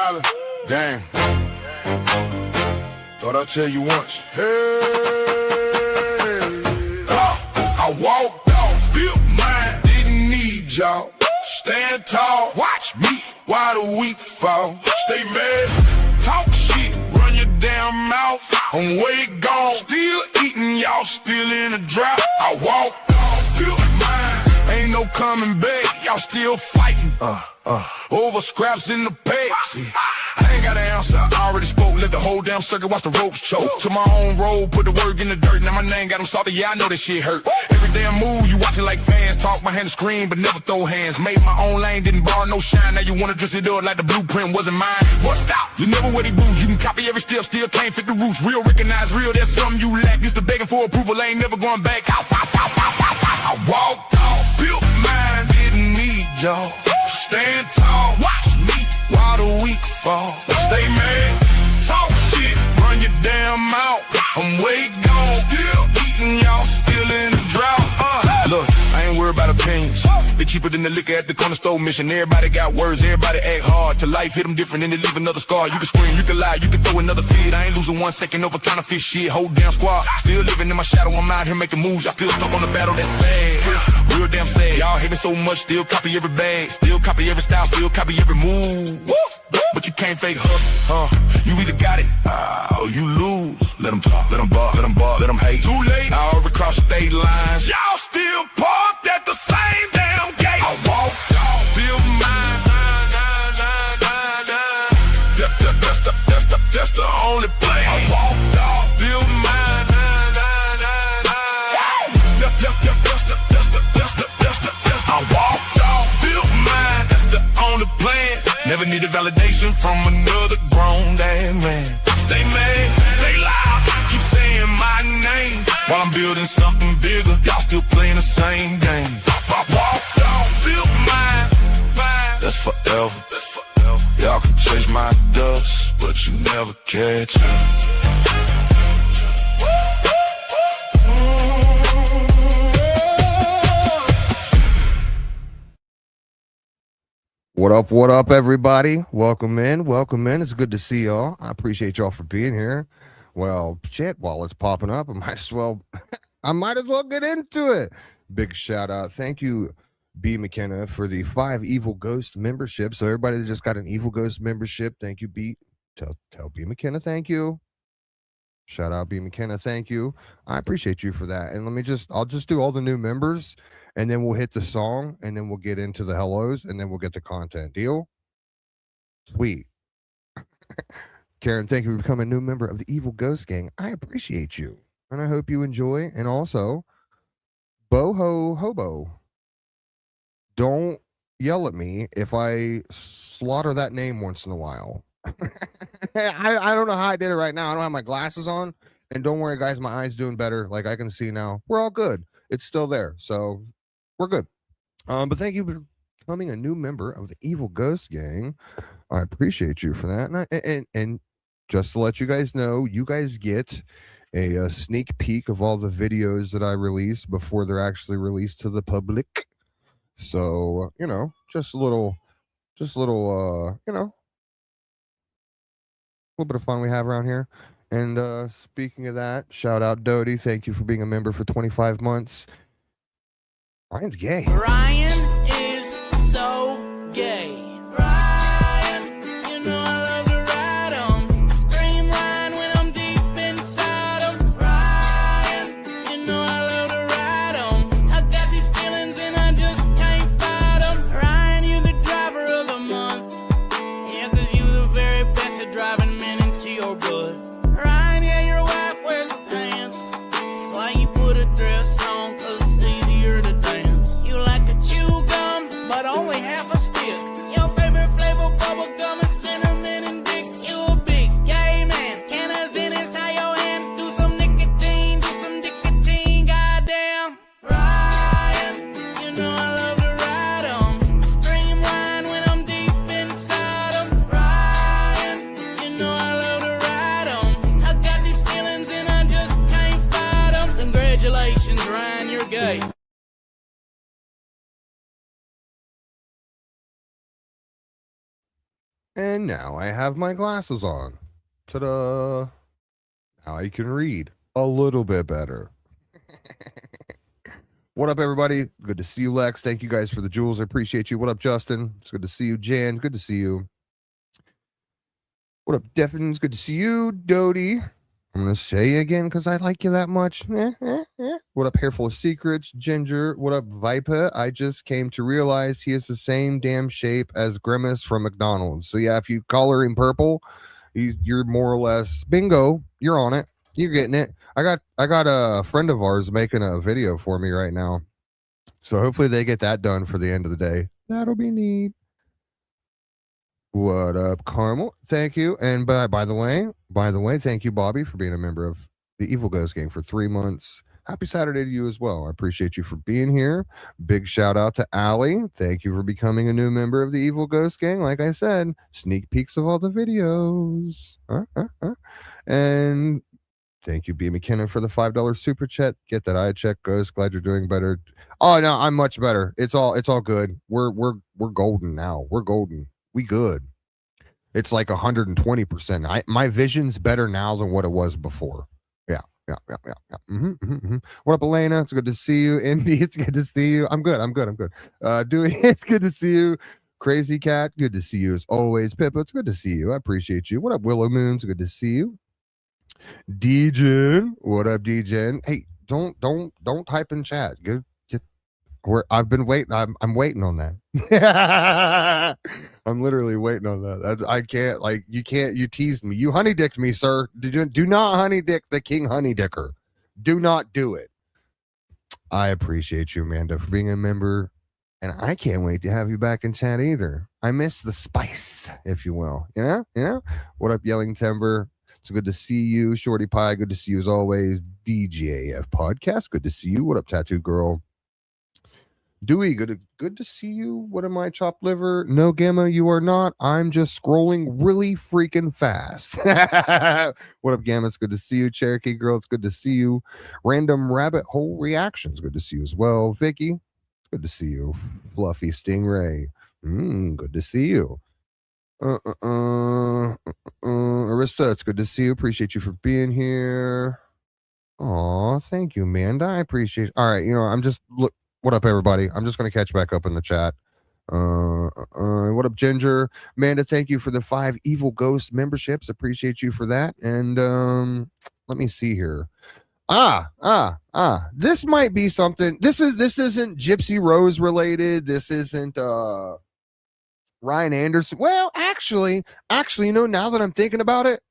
Island. Damn. Thought I'd tell you once. Hey. I walked off, built mine, didn't need y'all. Stand tall, watch me while the weak fall. Stay mad, talk shit, run your damn mouth. I'm way gone, still eating, y'all still in the drought. I walked off, built mine, ain't no coming back. Y'all still fighting, over scraps in the past. I ain't got an answer, I already spoke. Let the whole damn circuit watch the ropes choke. To my own road, put the work in the dirt. Now my name got them salty, yeah, I know that shit hurt. Every damn move, you watching like fans. Talk my hand scream, but never throw hands. Made my own lane, didn't borrow no shine. Now you wanna dress it up like the blueprint wasn't mine. What stop? You never wear these boots. You can copy every step, still can't fit the roots. Real recognize real, there's something you lack. Used to begging for approval, ain't never going back. I walked off, built mine, didn't need y'all. Stand tall, watch me while the weak fall. Stay mad, talk shit, run your damn mouth. I'm way gone, still eating, y'all still in the drought. Look, I ain't worried about opinions. They cheaper than the liquor at the corner store mission. Everybody got words, everybody act hard. To life hit them different and they leave another scar. You can scream, you can lie, you can throw another fit. I ain't losing 1 second over counterfeit shit. Whole damn squad, still living in my shadow. I'm out here making moves, y'all still stuck on the battle. That's sad, real damn sad. Y'all hate me so much, still copy every bag. Still copy every style, still copy every move. But you can't fake hustle, You either got it, or you lose. Let them talk, let them bark, let them bark, let them hate. Too late, I already crossed state lines. Y'all still parked at the same damn gate. I walked off, built mine, that's the only plan. I walked off, built mine, I walked off, built mine, that's the only plan. Never needed validation from another grown damn man. Stay mad, stay loud, keep saying my name. While I'm building something bigger, y'all still playing the same game. I walked off, built mine, that's forever. Y'all can chase my dust, but you never catch up. What up, everybody? Welcome in. It's good to see y'all. I appreciate y'all for being here. Well, shit, while it's popping up, I might as well get into it. Big shout out. Thank you, B. McKenna, for the 5 Evil Ghost membership. So everybody that just got an Evil Ghost membership, thank you, B. Tell B. McKenna, thank you. Shout out, B. McKenna, thank you. I appreciate you for that. And I'll just do all the new members, and then we'll hit the song, and then we'll get into the hellos, and then we'll get the content. Deal? Sweet. Karen, thank you for becoming a new member of the Evil Ghost Gang. I appreciate you, and I hope you enjoy. And also, Boho Hobo, don't yell at me if I slaughter that name once in a while. I don't know how I did it right now. I don't have my glasses on, and don't worry, guys, my eye's doing better. Like, I can see now. We're all good. It's still there, so we're good. But thank you for becoming a new member of the Evil Ghost Gang. I appreciate you for that. And just to let you guys know, you guys get a sneak peek of all the videos that I release before they're actually released to the public. So, just a little, a little bit of fun we have around here. And speaking of that, shout out Dodie. Thank you for being a member for 25 months. Ryan's gay. Ryan is so gay. Ryan, you know I love to ride him. Scream line when I'm deep inside him. Ryan, you know I love to ride him. I got these feelings and I just can't fight them. Ryan, you the driver of the month. Yeah, 'cause you the very best at driving men into your blood. Ryan, yeah, your wife wears the pants. That's why you put a dress on, 'cause it's easier to dance. You like to chew gum. And now I have my glasses on. Ta-da! Now I can read a little bit better. What up, everybody? Good to see you, Lex. Thank you guys for the jewels. I appreciate you. What up, Justin? It's good to see you. Jan, good to see you. What up, Devin? It's good to see you. Dodie, I'm going to say again because I like you that much. What up, Hairful of Secrets? Ginger. What up, Viper? I just came to realize he is the same damn shape as Grimace from McDonald's. So, yeah, if you color him purple, you're more or less bingo. You're on it. You're getting it. I got a friend of ours making a video for me right now. So hopefully they get that done for the end of the day. That'll be neat. What up, Carmel? Thank you. And by the way, thank you, Bobby, for being a member of the Evil Ghost Gang for 3 months. Happy Saturday to you as well. I appreciate you for being here. Big shout out to Allie. Thank you for becoming a new member of the Evil Ghost Gang. Like I said, sneak peeks of all the videos. And thank you, B. McKinnon, for the $5 super chat. Get that eye check, Ghost. Glad you're doing better. Oh no, I'm much better. It's all good. We're golden now. We're golden. We good. It's like 120%. My vision's better now than what it was before. Yeah. What up, Elena? It's good to see you. Indy, it's good to see you. I'm good. Dewey, it's good to see you. Crazy Cat, good to see you as always. Pippa, it's good to see you. I appreciate you. What up, Willow Moons? Good to see you. DJen, what up, DJen? Hey, don't type in chat. Get where I've been waiting. I'm waiting on that. I'm literally waiting on that. I can't, like, you teased me. You honey dicked me, sir. Do not honey dick the king honey dicker. Do not do it. I appreciate you, Amanda, for being a member. And I can't wait to have you back in chat either. I miss the spice, if you will. You know? What up, Yelling Timber? It's good to see you. Shorty Pie, good to see you as always. DJF Podcast, good to see you. What up, Tattoo Girl? Dewey, good to see you. What am I, chopped liver? No, Gamma, you are not. I'm just scrolling really freaking fast. What up, Gamma? It's good to see you. Cherokee Girl, it's good to see you. Random Rabbit Hole Reactions, good to see you as well. Vicky, it's good to see you. Fluffy Stingray, good to see you. Arista, it's good to see you. Appreciate you for being here. Aw, thank you, Amanda. I appreciate it. All right, I'm just what up, everybody? I'm just gonna catch back up in the chat. What up, Ginger? Amanda, thank you for the 5 Evil Ghost memberships. Appreciate you for that. And let me see here. This might be something. This isn't Gypsy Rose related. This isn't Ryan Anderson. Well, actually, now that I'm thinking about it,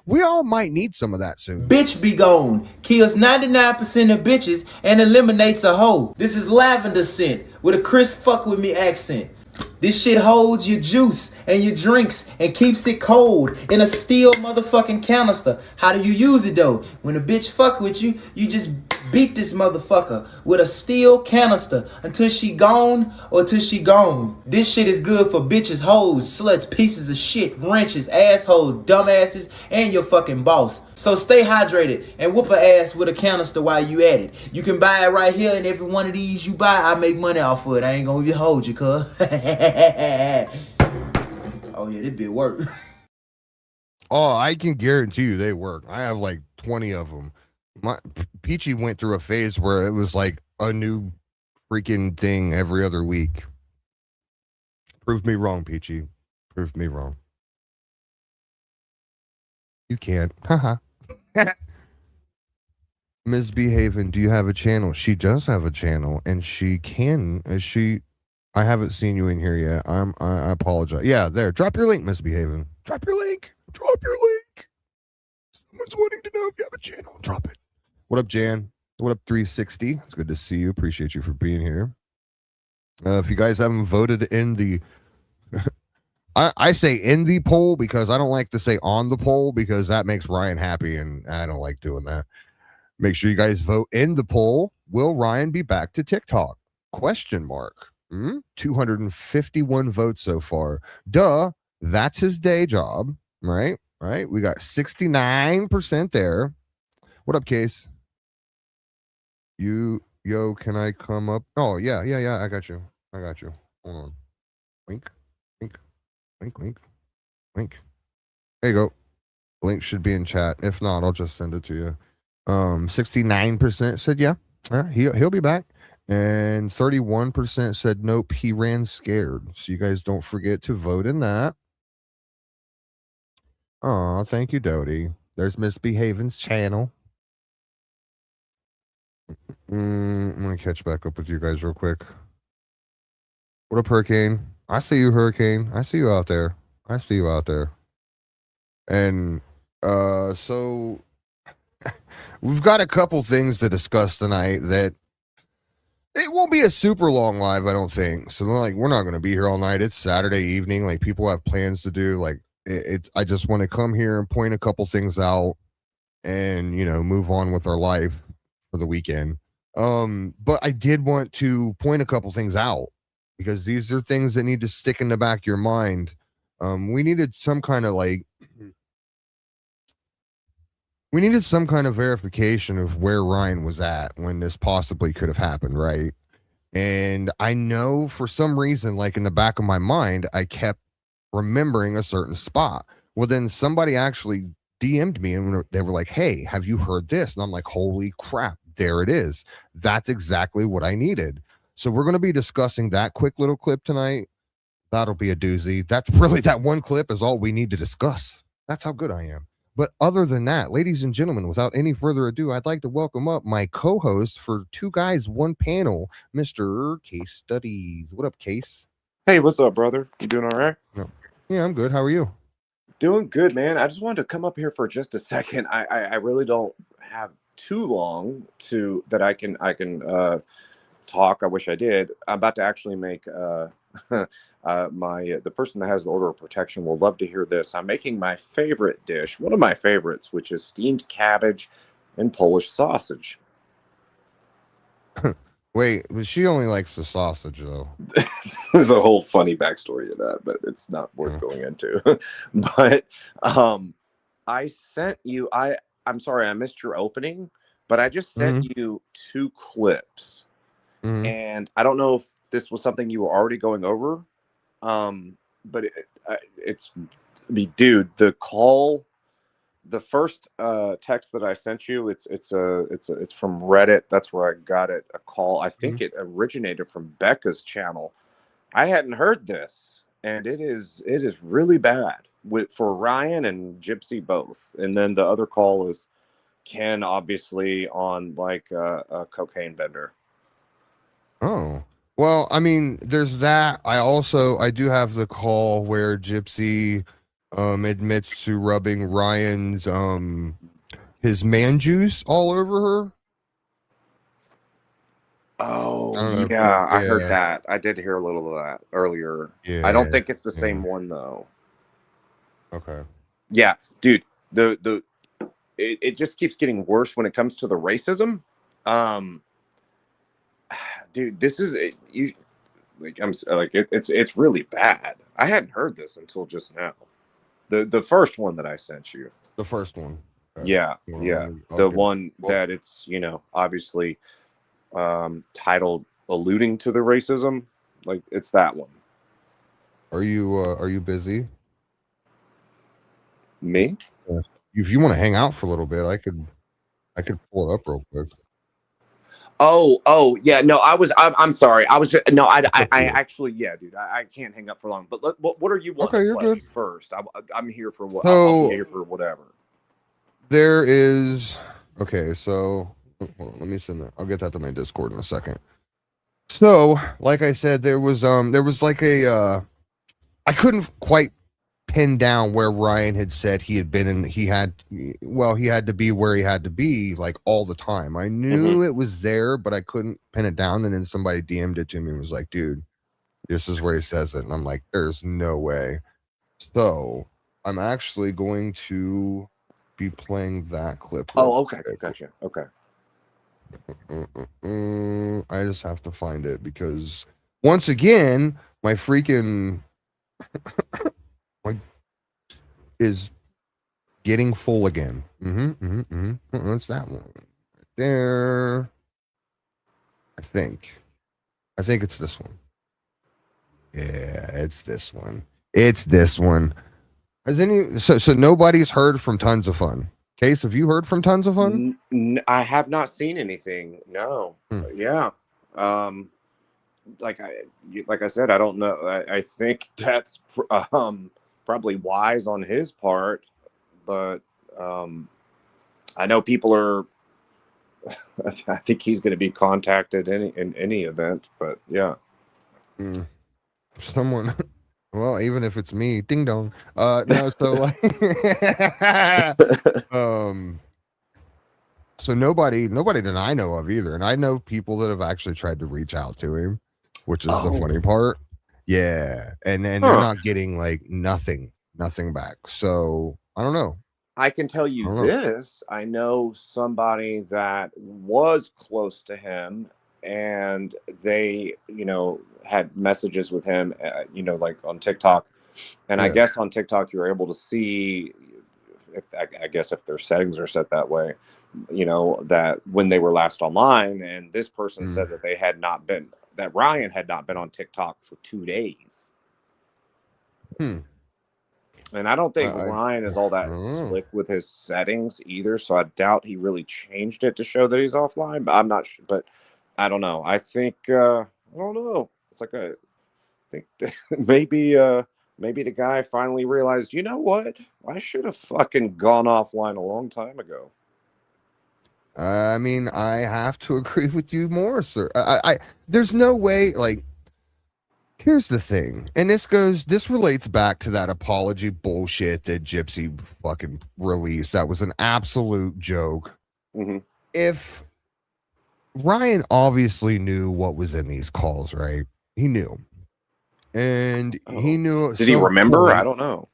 we all might need some of that soon. Bitch be gone. Kills 99% of bitches and eliminates a hoe. This is lavender scent with a Chris fuck with me accent. This shit holds your juice and your drinks and keeps it cold in a steel motherfucking canister. How do you use it though? When a bitch fuck with you, you just beat this motherfucker with a steel canister until she gone or till she gone. This shit is good for bitches, hoes, sluts, pieces of shit, wrenches, assholes, dumbasses, and your fucking boss. So stay hydrated and whoop her ass with a canister while you at it. You can buy it right here, and every one of these you buy, I make money off of it. I ain't gonna even hold you, cuz. Oh yeah, this bit work. Oh, I can guarantee you they work. I have like 20 of them. Peachy went through a phase where it was like a new freaking thing every other week. Prove me wrong, Peachy. Prove me wrong. You can't. Haha. Ms. Behaven, do you have a channel? She does have a channel, and she can. I haven't seen you in here yet. I apologize. Yeah, there. Drop your link, Ms. Behaven. Drop your link. Drop your link. Someone's wanting to know if you have a channel. Drop it. What up, Jan? What up, 360? It's good to see you. Appreciate you for being here. If you guys haven't voted in the... I say in the poll because I don't like to say on the poll because that makes Ryan happy, and I don't like doing that. Make sure you guys vote in the poll. Will Ryan be back to TikTok? Question mark. 251 votes so far. Duh, that's his day job, right? Right? We got 69% there. What up, Case? Yo, can I come up? Oh, yeah. I got you. Hold on. Wink. Link. There you go. Link should be in chat. If not, I'll just send it to you. 69% said yeah. He'll be back. And 31% said nope, he ran scared. So you guys don't forget to vote in that. Oh, thank you, Doty. There's Misbehavin's channel. I'm gonna catch back up with you guys real quick. What up, Hurricane? I see you, Hurricane. I see you out there. I see you out there. And so we've got a couple things to discuss tonight that it won't be a super long live, I don't think. So like we're not going to be here all night. It's Saturday evening. Like people have plans to do. Like I just want to come here and point a couple things out and move on with our life for the weekend. But I did want to point a couple things out because these are things that need to stick in the back of your mind. We needed some kind of verification of where Ryan was at when this possibly could have happened, right? And I know for some reason, like in the back of my mind, I kept remembering a certain spot. Well, then somebody actually DM'd me and they were like, hey, have you heard this? And I'm like, holy crap, there it is. That's exactly what I needed. So we're going to be discussing that quick little clip tonight. That'll be a doozy. That's really, that one clip is all we need to discuss. That's how good I am. But other than that, ladies and gentlemen, without any further ado, I'd like to welcome up my co-host for Two Guys, One Panel, Mr. Case Studies. What up, Case? Hey, what's up, brother? You doing all right? Yeah, I'm good. How are you? Doing good, man. I just wanted to come up here for just a second. I really don't have too long that I can talk. I wish I did. I'm about to actually make the person that has the order of protection will love to hear this. I'm making my favorite dish, one of my favorites, which is steamed cabbage and Polish sausage. Wait, but she only likes the sausage, though. There's a whole funny backstory to that, but it's not worth going into. But I sent you. I'm sorry, I missed your opening, but I just sent you 2 clips, and I don't know if this was something you were already going over. But dude, the call, the first text that I sent you, it's from Reddit. That's where I got it. A call. I think it originated from Becca's channel. I hadn't heard this, and it is really bad for Ryan and Gypsy both. And then the other call is Ken, obviously on like a cocaine bender. Oh. Well, I mean, there's that. I do have the call where Gypsy admits to rubbing Ryan's his man juice all over her. Oh, yeah, I heard that. I did hear a little of that earlier. Yeah, I don't think it's the same one though. Okay. Yeah, dude, it just keeps getting worse when it comes to the racism. Dude, this is it's really bad. I hadn't heard this until just now. The first one that I sent you. The first one. Yeah. The one that it's, obviously titled alluding to the racism. Like it's that one. Are you busy? Me? If you want to hang out for a little bit, I could pull it up real quick. Oh, yeah. No, I'm sorry. I actually, yeah, dude, I can't hang up for long. But what are you wanting to play first? I'm here for what? I'll be here for whatever. There is, okay, so hold on, let me send that. I'll get that to my Discord in a second. So, like I said, there was like I couldn't quite pin down where Ryan had said he had been, and he had to be where he had to be like all the time. I knew it was there, but I couldn't pin it down. And then somebody DM'd it to me and was like, dude, this is where he says it. And I'm like, there's no way. So I'm actually going to be playing that clip. Oh, okay. Gotcha. Okay. I just have to find it because once again, my freaking is getting full again. What's that one? Right there. I think it's this one. Yeah, it's this one. It's this one. Has any so nobody's heard from Tons of Fun? Case, have you heard from Tons of Fun? I have not seen anything. No. Hmm. Yeah. Um, like I said, I don't know. I think that's probably wise on his part, but I know people are. I think he's going to be contacted in any event. But yeah. Someone, well, even if it's me, ding dong. No, so like, so nobody that I know of either, and I know people that have actually tried to reach out to him, which is the funny part. Yeah, and they're not getting like nothing back. So I don't know. I can tell you this. I know somebody that was close to him, and they, had messages with him, like on TikTok. And I guess on TikTok, you're able to see I guess if their settings are set that way, that when they were last online, and this person said that that Ryan had not been on TikTok for 2 days. And I don't think Ryan is all that slick with his settings either, so I doubt he really changed it to show that he's offline. But I'm not sure. But I don't know. I think I don't know. It's like I think that maybe the guy finally realized, you know what? I should have fucking gone offline a long time ago. I mean, I have to agree with you more, sir. I there's no way, like. Here's the thing, and this relates back to that apology bullshit that Gypsy fucking released. That was an absolute joke. Mm-hmm. If Ryan obviously knew what was in these calls, right? He knew. And he knew. Did he remember? I don't know.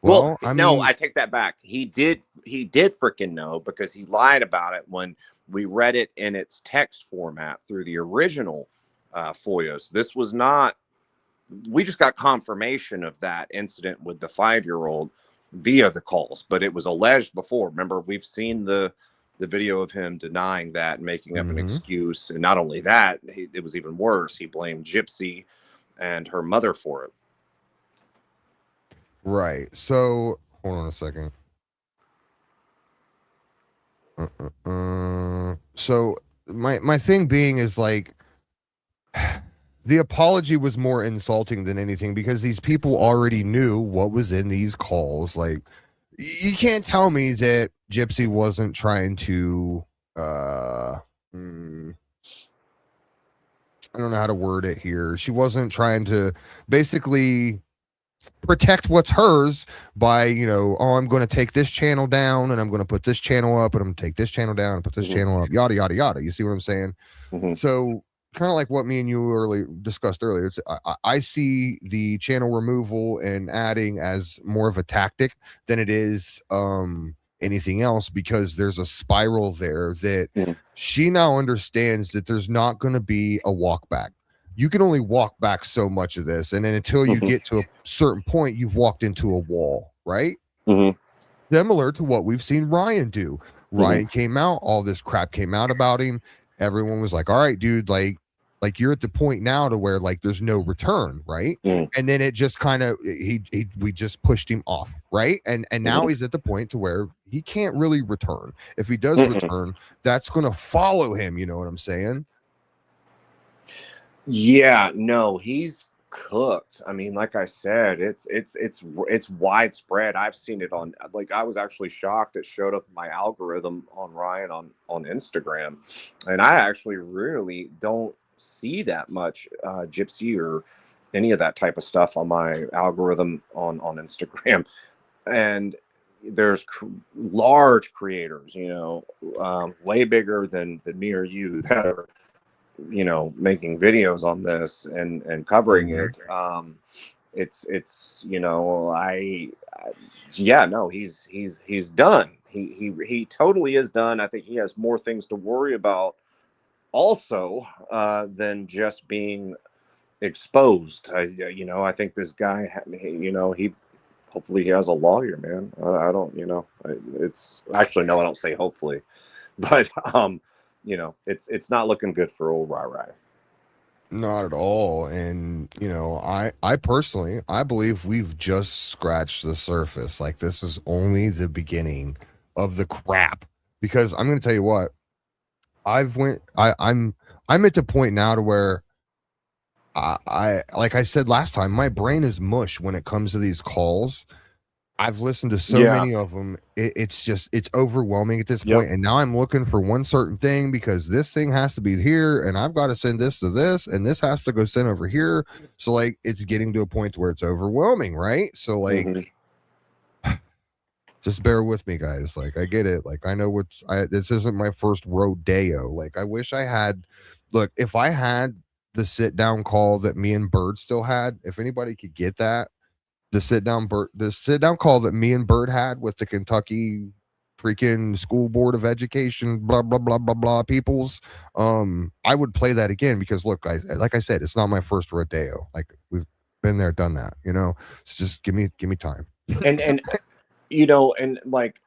Well, I take that back. He did freaking know, because he lied about it when we read it in its text format through the original FOIAs. This was not. We just got confirmation of that incident with the 5-year-old via the calls, but it was alleged before. Remember, we've seen the video of him denying that and making up an excuse. And not only that, it was even worse. He blamed Gypsy and her mother for it. Right. So hold on a second. So my thing being is like, the apology was more insulting than anything, because these people already knew what was in these calls. Like, you can't tell me that Gypsy wasn't trying to, I don't know how to word it here. She wasn't trying to basically protect what's hers by, I'm going to take this channel down and I'm going to put this channel up, and I'm going to take this channel down and put this channel up, yada, yada, yada. You see what I'm saying? So kind of like what me and you discussed earlier. It's, I see the channel removal and adding as more of a tactic than it is anything else, because there's a spiral there that she now understands that there's not going to be a walk back. You can only walk back so much of this, and then until you get to a certain point, you've walked into a wall, right? Similar to what we've seen Ryan do. Ryan came out, all this crap came out about him. Everyone was like, all right, dude, like you're at the point now to where like there's no return, right? And then it just kind of we just pushed him off, right? And now he's at the point to where he can't really return. If he does return, that's going to follow him, you know what I'm saying? Yeah, no, he's cooked. I mean, like I said, it's widespread. I've seen it on, like, I was actually shocked it showed up in my algorithm on Ryan on Instagram, and I actually really don't see that much Gypsy or any of that type of stuff on my algorithm on Instagram. And there's large creators, way bigger than me or you, that are making videos on this and covering it. It's he's done. He totally is done. I think he has more things to worry about also than just being exposed. I think this guy, he hopefully he has a lawyer, man. I don't, it's actually, no, I don't say hopefully, but it's not looking good for old Rai. Not at all. And I personally, I believe we've just scratched the surface. Like, this is only the beginning of the crap. Because I'm going to tell you what, I'm at the point now to where I like I said last time, my brain is mush when it comes to these calls. I've listened to so Yeah. many of them. It's overwhelming at this Yep. point, and now I'm looking for one certain thing because this thing has to be here, and I've got to send this to this, and this has to go send over here. So like, it's getting to a point where it's overwhelming, right? So like, Mhm. just bear with me, guys. Like, I get it. Like, I know this isn't my first rodeo. Like, I wish I had. Look, if I had the sit down call that me and Bird still had, if anybody could get that, the sit down call that me and Bird had with the Kentucky freaking school board of education, blah blah blah blah blah peoples. I would play that again because look, guys, like I said, it's not my first rodeo. Like, we've been there, done that, So just give me time. And and like,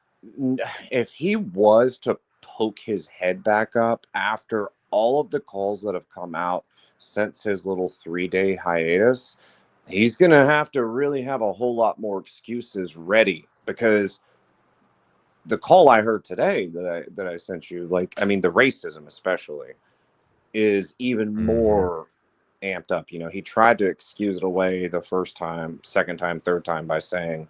if he was to poke his head back up after all of the calls that have come out since his little 3-day hiatus, he's gonna have to really have a whole lot more excuses ready, because the call I heard today that I sent you, like, I mean, the racism especially is even more amped up. He tried to excuse it away the first time, second time, third time by saying,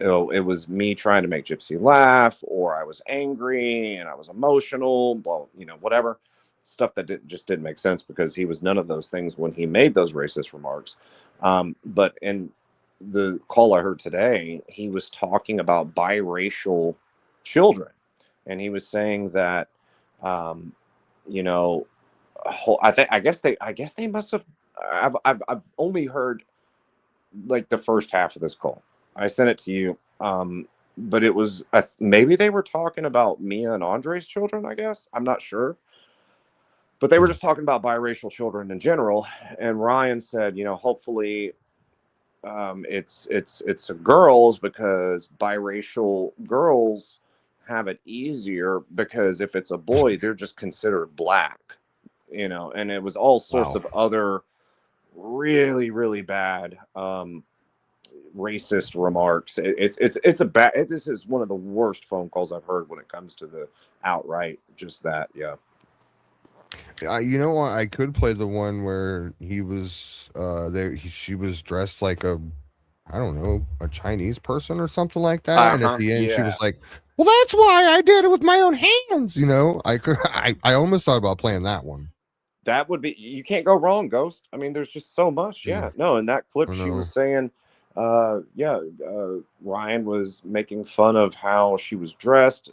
oh, it was me trying to make Gypsy laugh, or I was angry and I was emotional, well, whatever stuff that just didn't make sense, because he was none of those things when he made those racist remarks. But in the call I heard today, he was talking about biracial children, and he was saying that, you know, I guess they must have. I've only heard like the first half of this call. I sent it to you. But it was maybe they were talking about Mia and Andre's children. I guess I'm not sure, but they were just talking about biracial children in general. And Ryan said, hopefully, it's girls, because biracial girls have it easier, because if it's a boy, they're just considered black. And it was all sorts Wow. of other really, really bad racist remarks. It's a bad. This is one of the worst phone calls I've heard when it comes to the outright just that. Yeah. You know what? I could play the one where he was there. She was dressed like I don't know, a Chinese person or something like that. And at the end, she Yeah. was like, "Well, that's why I did it with my own hands." I could. I almost thought about playing that one. That would be, you can't go wrong, Ghost. I mean, there's just so much. Mm, Yeah. No, in that clip I she know. was saying, Ryan was making fun of how she was dressed,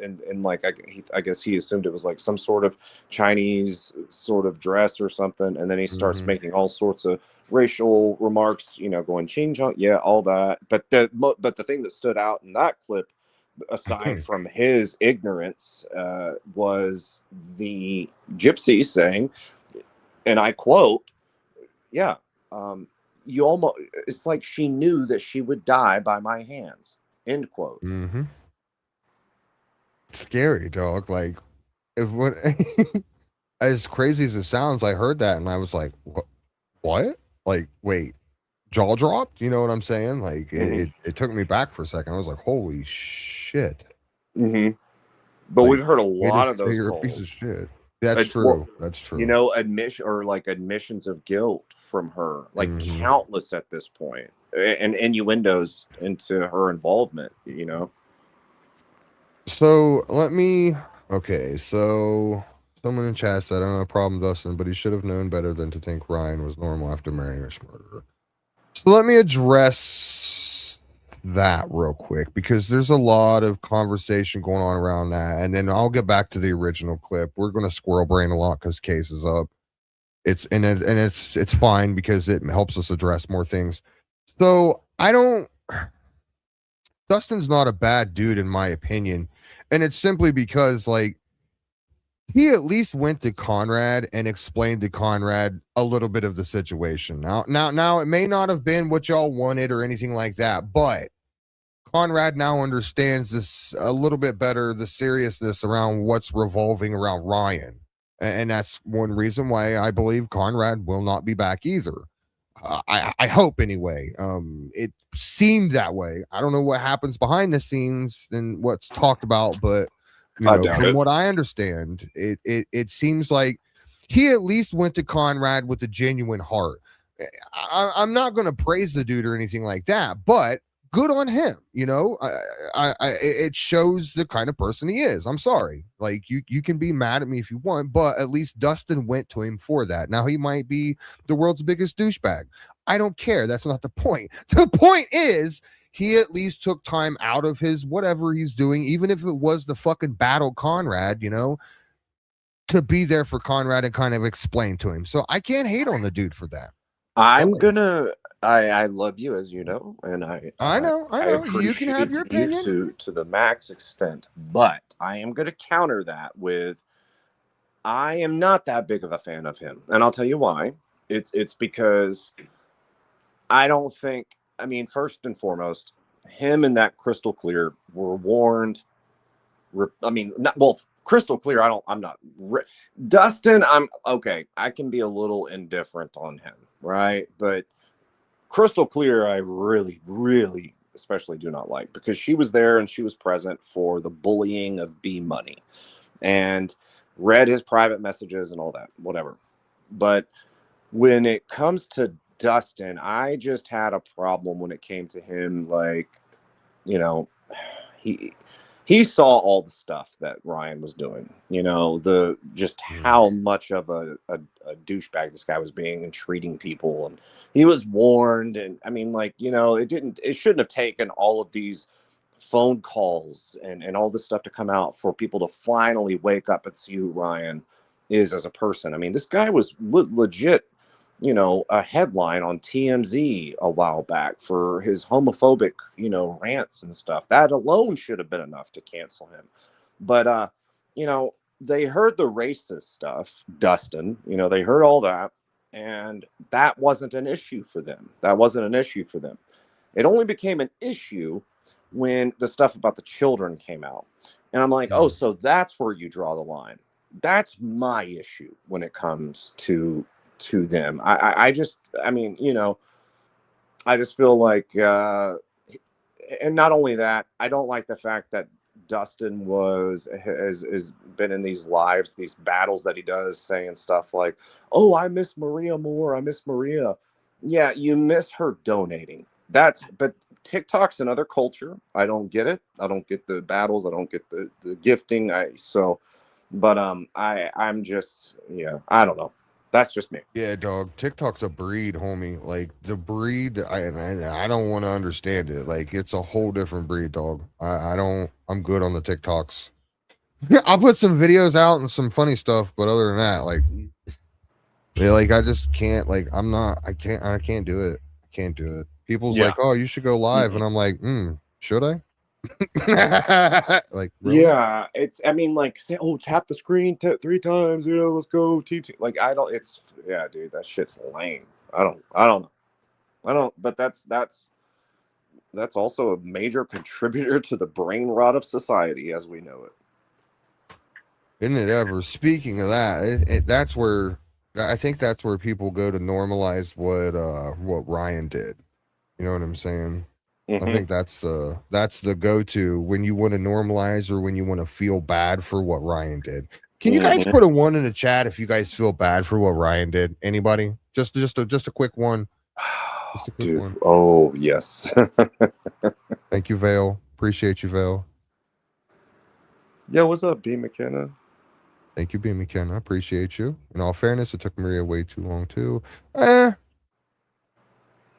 and like I guess he assumed it was like some sort of Chinese sort of dress or something, and then he starts Mhm. making all sorts of racial remarks, going ching chong, yeah, all that. But the thing that stood out in that clip, aside from his ignorance, was the gypsy saying, and I quote, "Yeah, you almost, it's like she knew that she would die by my hands." End quote. Mhm. Scary, dog. Like, if what as crazy as it sounds, I heard that and I was like, "What? What? Like, wait, jaw dropped?" You know what I'm saying? Like, Hmm. it took me back for a second. I was like, "Holy shit!" Hmm. But Like, we've heard a way lot to of say those you're a piece of calls. shit. That's Well, true. That's true. admission, or like admissions of guilt from her, like Mhm. countless at this point, and innuendos into her involvement. So let me. Okay, so someone in chat said, "I don't have a problem, Dustin, but he should have known better than to think Ryan was normal after marrying a murderer." So let me address that real quick because there's a lot of conversation going on around that, and then I'll get back to the original clip. We're going to squirrel brain a lot because case is up. It's fine because it helps us address more things. So I don't. Dustin's not a bad dude in my opinion, and it's simply because like he at least went to Conrad and explained to Conrad a little bit of the situation. Now, it may not have been what y'all wanted or anything like that, but Conrad now understands this a little bit better, the seriousness around what's revolving around Ryan. And that's one reason why I believe Conrad will not be back either. I hope anyway. It seemed that way. I don't know what happens behind the scenes and what's talked about, but I doubt from it. what I understand, it seems like he at least went to Conrad with a genuine heart. I'm not going to praise the dude or anything like that, but good on him. It shows the kind of person he is. I'm sorry. Like you can be mad at me if you want, but at least Dustin went to him for that. Now he might be the world's biggest douchebag. I don't care. That's not the point. The point is he at least took time out of his whatever he's doing, even if it was the fucking battle Conrad, to be there for Conrad and kind of explain to him. So I can't hate on the dude for that. I'm gonna. I love you, as you know, and I know. You can have your appreciate opinion you to the max extent, but I am going to counter that with I am not that big of a fan of him, and I'll tell you why. It's because I don't think. I mean, first and foremost, him and that Crystal Clear were warned. Crystal Clear. I'm not. Dustin, I'm okay. I can be a little indifferent on him, right? But Crystal Clear, I really, really especially do not like, because she was there and she was present for the bullying of B Money and read his private messages and all that, whatever. But when it comes to Dustin, I just had a problem when it came to him. Like, he saw all the stuff that Ryan was doing, just how much of a douchebag this guy was being and treating people. And he was warned. And I mean, it shouldn't have taken all of these phone calls and all this stuff to come out for people to finally wake up and see who Ryan is as a person. I mean, this guy was legit, a headline on TMZ a while back for his homophobic, rants and stuff. That alone should have been enough to cancel him. But, they heard the racist stuff, Dustin, they heard all that, and that wasn't an issue for them. It only became an issue when the stuff about the children came out. And I'm like, oh, so that's where you draw the line. That's my issue when it comes to them. I just feel like, and not only that, I don't like the fact that Dustin has been in these lives, these battles that he does, saying stuff like, oh, I miss Maria more. I miss Maria. Yeah, you missed her donating. But TikTok's another culture. I don't get it. I don't get the battles. I don't get the gifting. I'm just, I don't know. That's just me. Yeah, dog. TikTok's a breed, homie. Like the breed, I don't want to understand it. Like it's a whole different breed, dog. I'm good on the TikToks. I'll put some videos out and some funny stuff, but other than that, I just can't. I can't do it. I can't do it. People's like, oh, you should go live, and I'm like, should I? Really? Yeah, say, oh, tap the screen 3 times, let's go TT. Dude, that shit's lame. I don't know, but that's also a major contributor to the brain rot of society as we know it. Isn't it ever? Speaking of that, that's where I think that's where people go to normalize what Ryan did. You know what I'm saying? I think that's the go-to when you want to normalize or when you want to feel bad for what Ryan did. Can you guys put a 1 in the chat if you guys feel bad for what Ryan did? Anybody? Just a quick one. Just a quick one. Oh, yes. Thank you, Vale. Appreciate you, Vale. Yeah, what's up, B. McKenna? Thank you, B. McKenna. Appreciate you. In all fairness, it took Maria way too long too.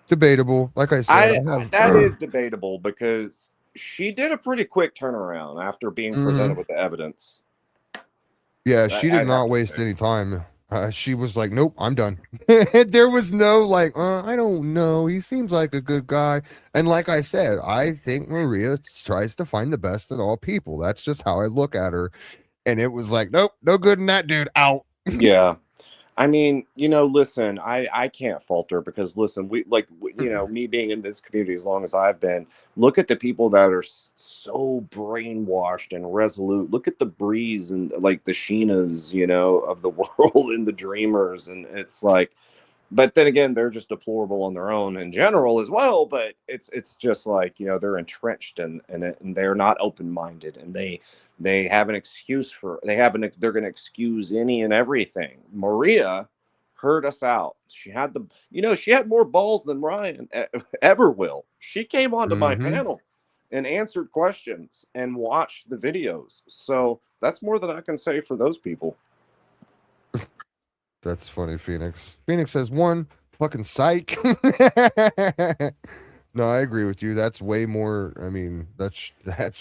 Debatable. Like I said, that is debatable because she did a pretty quick turnaround after being presented with the evidence. Yeah, she did not waste any time. She was like, nope, I'm done. There was no I don't know. He seems like a good guy. And like I said, I think Maria tries to find the best in all people. That's just how I look at her. And it was like, nope, no good in that dude. Out. Yeah. I mean, listen, I can't falter because listen, me being in this community as long as I've been, look at the people that are so brainwashed and resolute. Look at the Breeze and like the Sheenas, of the world and the Dreamers. And it's like, but then again, they're just deplorable on their own in general as well. But it's just like, they're entrenched in it, and they're not open-minded, and they have an excuse they're going to excuse any and everything. Maria heard us out. She had she had more balls than Ryan ever will. She came onto my panel and answered questions and watched the videos. So that's more than I can say for those people. That's funny, Phoenix. Phoenix says one fucking psych. No, I agree with you. That's way more. I mean, that's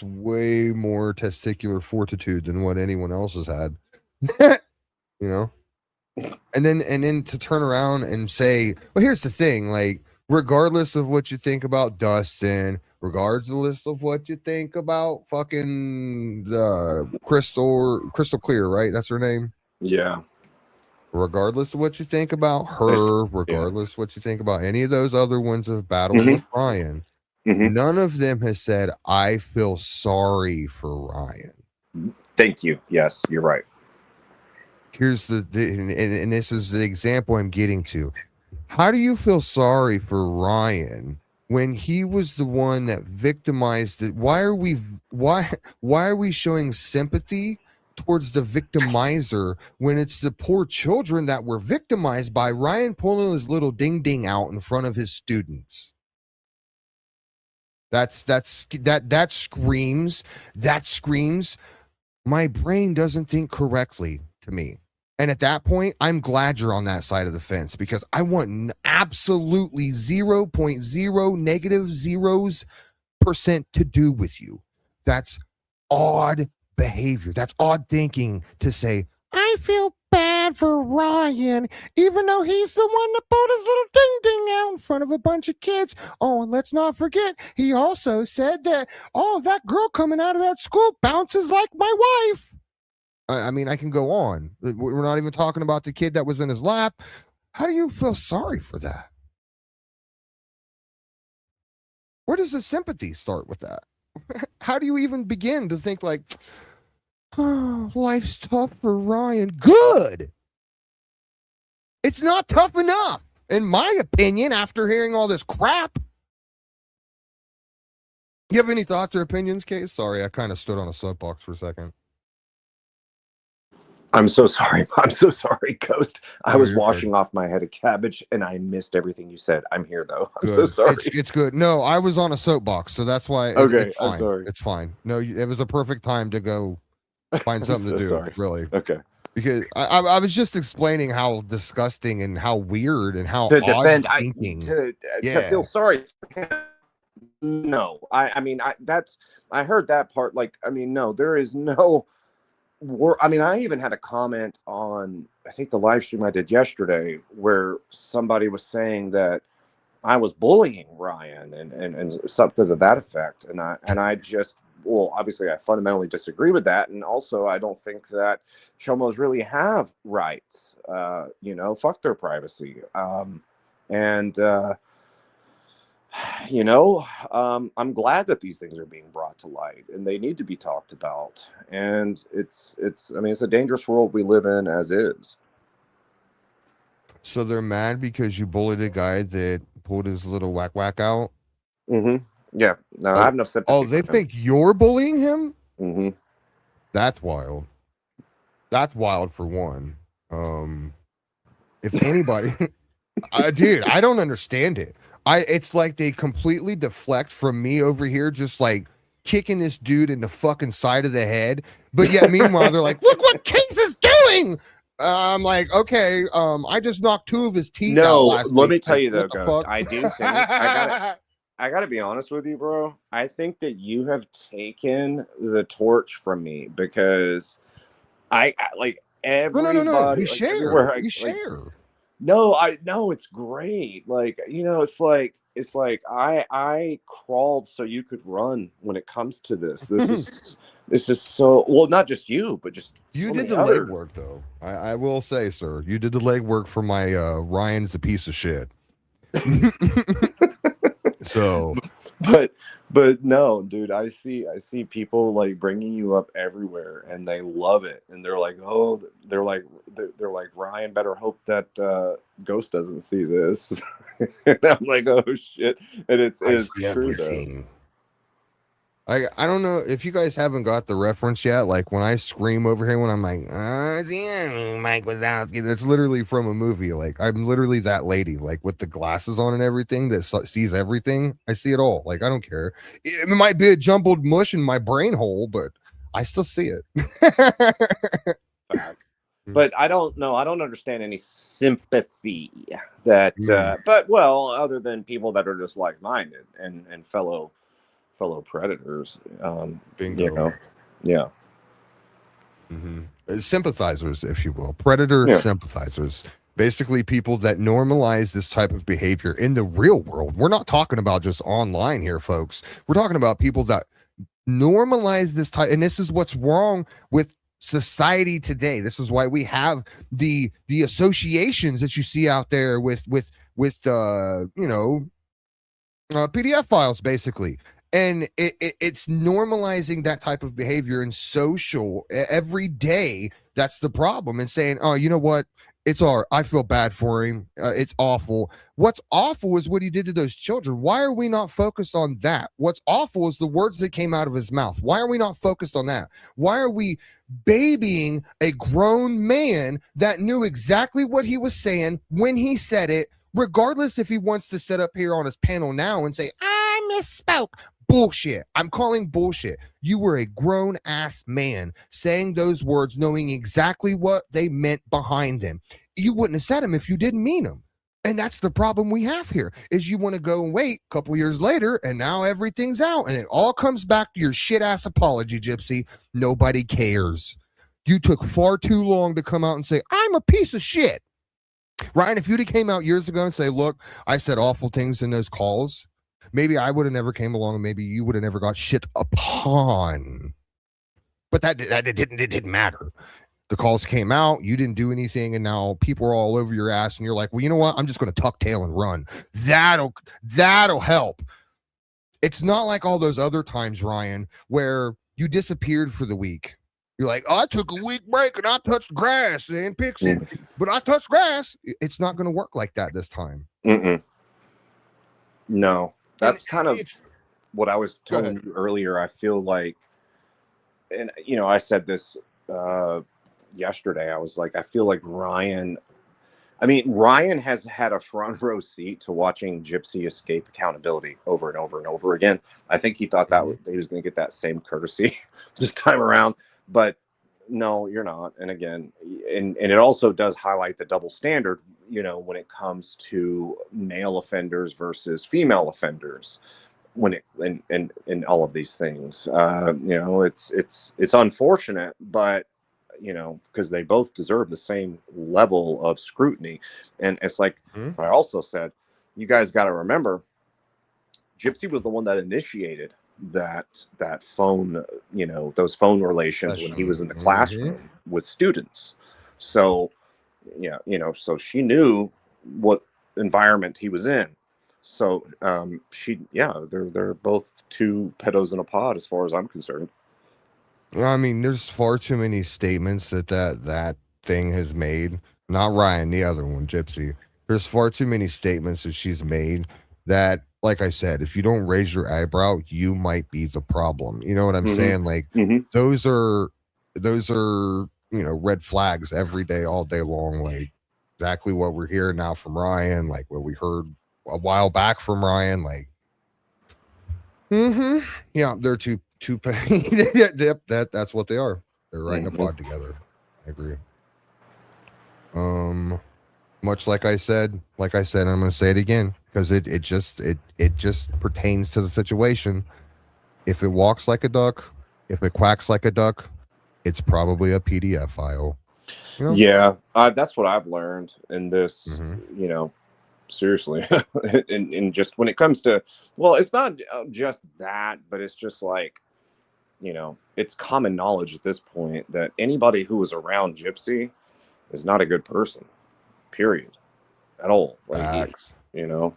way more testicular fortitude than what anyone else has had. And then to turn around and say, well, here's the thing, like, regardless of what you think about Dustin, regardless of what you think about fucking Crystal Clear, right? That's her name. Yeah. Regardless of what you think about her, regardless what you think about any of those other ones of battling with Ryan, none of them has said, I feel sorry for Ryan. Thank you. Yes, you're right. Here's and this is the example I'm getting to. How do you feel sorry for Ryan when he was the one that victimized it? Why are we showing sympathy towards the victimizer when it's the poor children that were victimized by Ryan pulling his little ding ding out in front of his students? That screams my brain doesn't think correctly to me. And at that point, I'm glad you're on that side of the fence, because I want absolutely 0.0 negative zeros % to do with you. That's odd behavior. That's odd thinking to say, I feel bad for Ryan, even though he's the one that pulled his little ding ding out in front of a bunch of kids. Oh, and let's not forget, he also said that, that girl coming out of that school bounces like my wife. I mean, I can go on. We're not even talking about the kid that was in his lap. How do you feel sorry for that? Where does the sympathy start with that? How do you even begin to think like, life's tough for Ryan? Good. It's not tough enough, in my opinion, after hearing all this crap. You have any thoughts or opinions, Case? Sorry, I kind of stood on a soapbox for a second. I'm so sorry. I'm so sorry, Ghost. I was washing off my head of cabbage and I missed everything you said. I'm here though. I'm so sorry. It's good. No, I was on a soapbox, so that's why. It's fine. I'm sorry. It's fine. No, it was a perfect time to go find something to do. Sorry. Really. Okay. Because I was just explaining how disgusting and how weird and how to defend. To feel sorry. No, I heard that part. Like, I mean, no, there is no. I mean, I even had a comment on, I think the live stream I did yesterday, where somebody was saying that I was bullying Ryan and something to that effect. And I just, well, obviously I fundamentally disagree with that. And also I don't think that Chomos really have rights, fuck their privacy. I'm glad that these things are being brought to light and they need to be talked about. And it's a dangerous world we live in as is. So they're mad because you bullied a guy that pulled his little whack out? Mm-hmm. Yeah. No, I have no sympathy. Oh, they think you're bullying him? Mm-hmm. That's wild. That's wild for one. If anybody... dude, I don't understand it. It's like they completely deflect from me over here, just like kicking this dude in the fucking side of the head. But yeah, meanwhile, they're like, look what Case is doing. I'm like, okay, I just knocked 2 of his teeth out last week. Let me tell you though, Ghost, I do think I gotta be honest with you, bro. I think that you have taken the torch from me because I like everybody. No. We share. We share. No, it's great. Like, it's like I crawled so you could run when it comes to this. This is It's just so well, not just you, but just You so did many the others. legwork, though. I will say, sir, you did the legwork for my Ryan's a piece of shit. So, But no, dude, I see people like bringing you up everywhere, and they love it, and they're like, oh, they're like Ryan, better hope that Ghost doesn't see this. And I'm like, oh shit, and it's see true though. everything. I don't know if you guys haven't got the reference yet. Like when I scream over here when I'm like, it's the Mike Wazowski, that's literally from a movie. Like I'm literally that lady, like with the glasses on and everything that sees everything. I see it all. Like I don't care. It might be a jumbled mush in my brain hole, but I still see it. Fact. But I don't know. I don't understand any sympathy that, but well, other than people that are just like-minded and fellow predators. Bingo. You know, yeah. Sympathizers, if you will, predator sympathizers. Basically, people that normalize this type of behavior in the real world. We're not talking about just online here, folks. We're talking about people that normalize this type, and this is what's wrong with society today. This is why we have the associations that you see out there with PDF files, basically. And it's normalizing that type of behavior in social every day. That's the problem. And saying, oh, you know what? I feel bad for him. It's awful. What's awful is what he did to those children. Why are we not focused on that? What's awful is the words that came out of his mouth. Why are we not focused on that? Why are we babying a grown man that knew exactly what he was saying when he said it, regardless if he wants to sit up here on his panel now and say, I misspoke? Bullshit. I'm calling bullshit. You were a grown ass man saying those words, knowing exactly what they meant behind them. You wouldn't have said them if you didn't mean them. And that's the problem we have here is you want to go and wait a couple years later and now everything's out and it all comes back to your shit ass apology, Gypsy. Nobody cares. You took far too long to come out and say, I'm a piece of shit. Ryan, if you'd have came out years ago and say, look, I said awful things in those calls, maybe I would have never came along and maybe you would have never got shit upon. But it didn't matter. The calls came out, you didn't do anything, and now people are all over your ass, and you're like, well, you know what? I'm just going to tuck tail and run. That'll help. It's not like all those other times, Ryan, where you disappeared for the week. You're like, oh, I took a week break and I touched grass and picks it, but I touched grass. It's not going to work like that this time. No. That's kind of what I was telling you earlier. I feel like, and I said this yesterday. I was like, I feel like Ryan has had a front row seat to watching Gypsy escape accountability over and over and over again. I think he thought that he was going to get that same courtesy this time around, but no, you're not. And again, and it also does highlight the double standard, when it comes to male offenders versus female offenders, when it and all of these things. It's unfortunate, but because they both deserve the same level of scrutiny. And it's like I also said, you guys got to remember, Gypsy was the one that initiated that phone, those phone relations when he was in the classroom with students. So, so she knew what environment he was in. So, they're both two pedos in a pod as far as I'm concerned. I mean, there's far too many statements that thing has made. Not Ryan, the other one, Gypsy. There's far too many statements that she's made that, like I said, if you don't raise your eyebrow, you might be the problem. You know what I'm saying? Like those are red flags every day, all day long. Like exactly what we're hearing now from Ryan, like what we heard a while back from Ryan. Like, yeah, they're two. Yep, that's what they are. They're right in a pod together. I agree. Much like I said, I'm going to say it again because it just pertains to the situation. If it walks like a duck, if it quacks like a duck, it's probably a PDF file. Yeah, that's what I've learned in this. Seriously, and just when it comes to, well, it's not just that, but it's just like, you know, it's common knowledge at this point that anybody who was around Gypsy is not a good person, period, at all. Like, Facts. you know,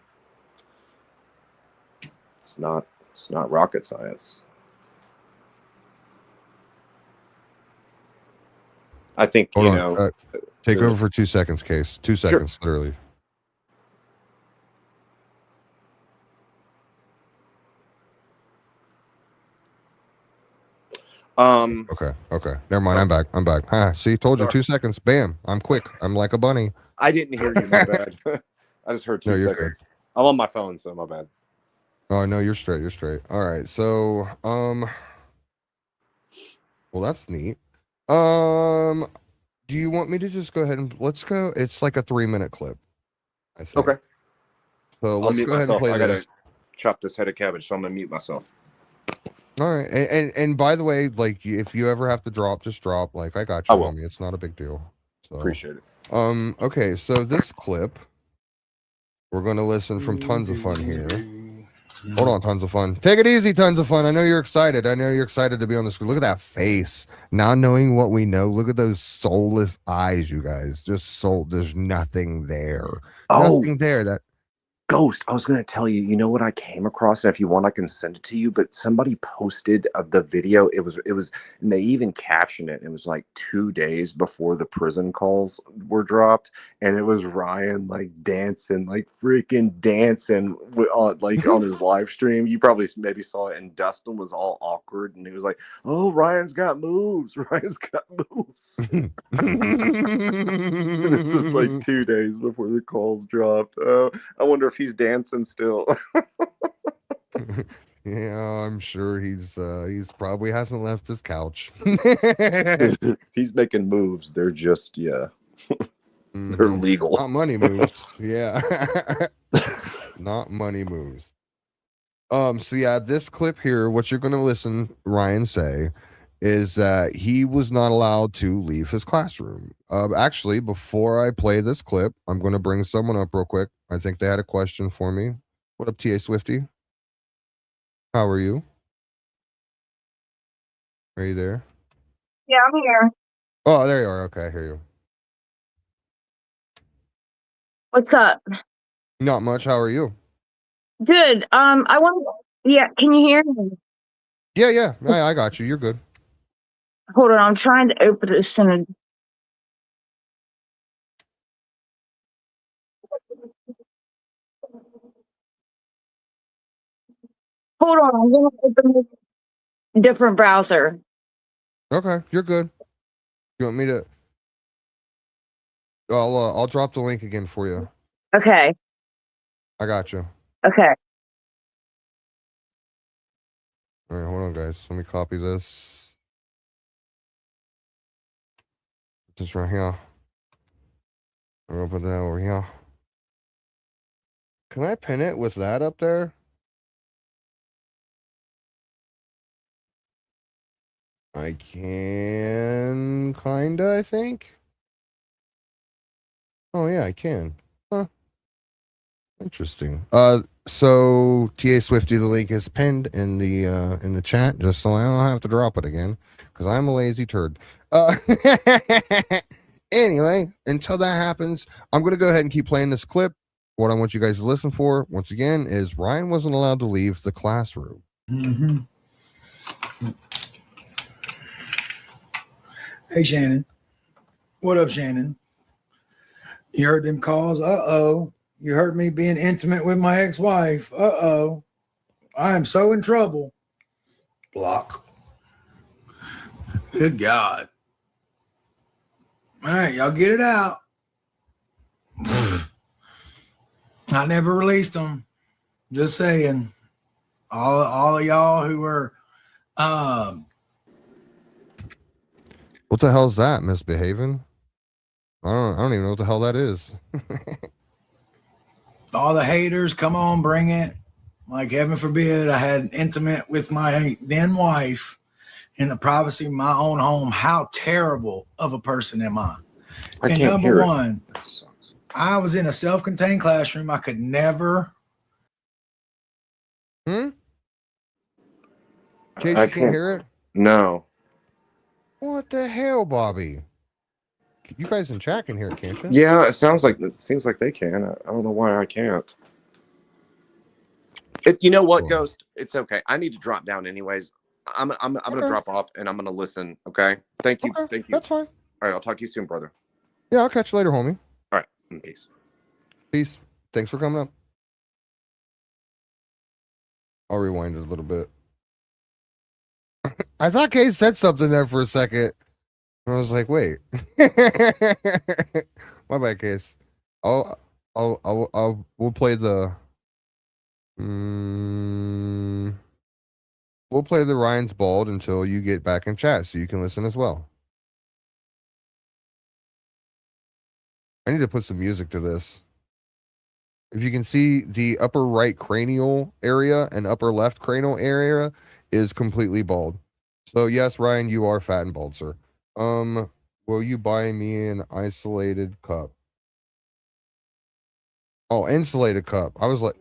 it's not rocket science. I think, Hold you on. know, Take there's- over for 2 seconds, Case. 2 seconds, literally. Okay. Never mind. I'm back. See, told you. Sorry. 2 seconds. Bam. I'm quick. I'm like a bunny. I didn't hear you, my bad. I just heard 2 No, you're seconds. I'm on my phone, so my bad. Oh no, you're straight. All right. So, well, that's neat. Do you want me to just go ahead and let's go? It's like a 3-minute clip. I think. Okay. So I'll let's mute go ahead and myself. play I gotta this. chop this head of cabbage, so I'm gonna mute myself. All right. And by the way, like if you ever have to drop, just drop. Like I got I you, will. homie. It's not a big deal. So Appreciate it. Okay, so this clip we're gonna listen from Tons of Fun here. Hold on, Tons of Fun. Take it easy, Tons of Fun. I know you're excited. I know you're excited to be on the screen. Look at that face. Now knowing what we know, look at those soulless eyes, you guys. Just soul. There's nothing there. Oh, Nothing there. That Ghost, I was going to tell you, you know what I came across? And if you want, I can send it to you. But somebody posted of the video. It was, and they even captioned it. It was like 2 days before the prison calls were dropped. And it was Ryan like dancing, like freaking dancing on his live stream. You probably maybe saw it. And Dustin was all awkward. And he was like, oh, Ryan's got moves. Ryan's got moves. This is like 2 days before the calls dropped. I wonder if he's dancing still. yeah, I'm sure he's probably hasn't left his couch. He's making moves. They're just they're Mhm. legal. Not money moves. Yeah. Not money moves. So yeah, this clip here, what you're gonna listen Ryan say is that he was not allowed to leave his classroom. Actually, before I play this clip, I'm gonna bring someone up real quick. I think they had a question for me. What up, TA Swifty? How are you? Are you there? Yeah, I'm here. Oh, there you are. Okay, I hear you. What's up? Not much. How are you? Good. I want. Yeah, can you hear me? Yeah. I got you. You're good. Hold on, I'm trying to open this in a. Hold on, I'm gonna open this different browser. Okay, you're good. You want me to? I'll drop the link again for you. Okay. I got you. Okay. All right, hold on, guys. Let me copy this. Just right here. I'm gonna put that over here. Can I pin it with that up there? I can, kinda, I think. Oh yeah, I can. Huh. Interesting. So TA Swifty, the link is pinned in the chat, just so I don't have to drop it again, because I'm a lazy turd. Anyway, until that happens, I'm gonna go ahead and keep playing this clip. What I want you guys to listen for, once again, is Ryan wasn't allowed to leave the classroom. Mm-hmm. Hey, Shannon. What up, Shannon? You heard them calls? Uh-oh. You heard me being intimate with my ex-wife. Uh-oh. I am so in trouble. Block. Good God. All right, y'all get it out. I never released them. Just saying. All of y'all who were What the hell is that? Misbehaving? I don't even know what the hell that is. all the haters, come on, bring it. Like, heaven forbid, I had intimate with my then wife in the privacy of my own home. How terrible of a person am I? I And can't number hear one, it. That sucks. I was in a self-contained classroom. I could never. In case I you can't can't- hear it? No. What the hell, Bobby? You guys in chat can hear it, can't you? Yeah, it seems like they can. I don't know why I can't. You know what, Cool. Ghost? It's okay. I need to drop down anyways. I'm gonna Okay. drop off and I'm gonna listen. Okay. Thank you. Okay, Thank you. that's fine. All right. I'll talk to you soon, brother. Yeah, I'll catch you later, homie. All right. Peace. Peace. Thanks for coming up. I'll rewind it a little bit. I thought Kay said something there for a second. I was like, wait. My bad, Case. We'll play the we'll play the Ryan's Bald until you get back in chat so you can listen as well. I need to put some music to this. If you can see, the upper right cranial area and upper left cranial area is completely bald. So yes, Ryan, you are fat and bald, sir. Will you buy me an isolated cup? Oh, insulated cup. I was like,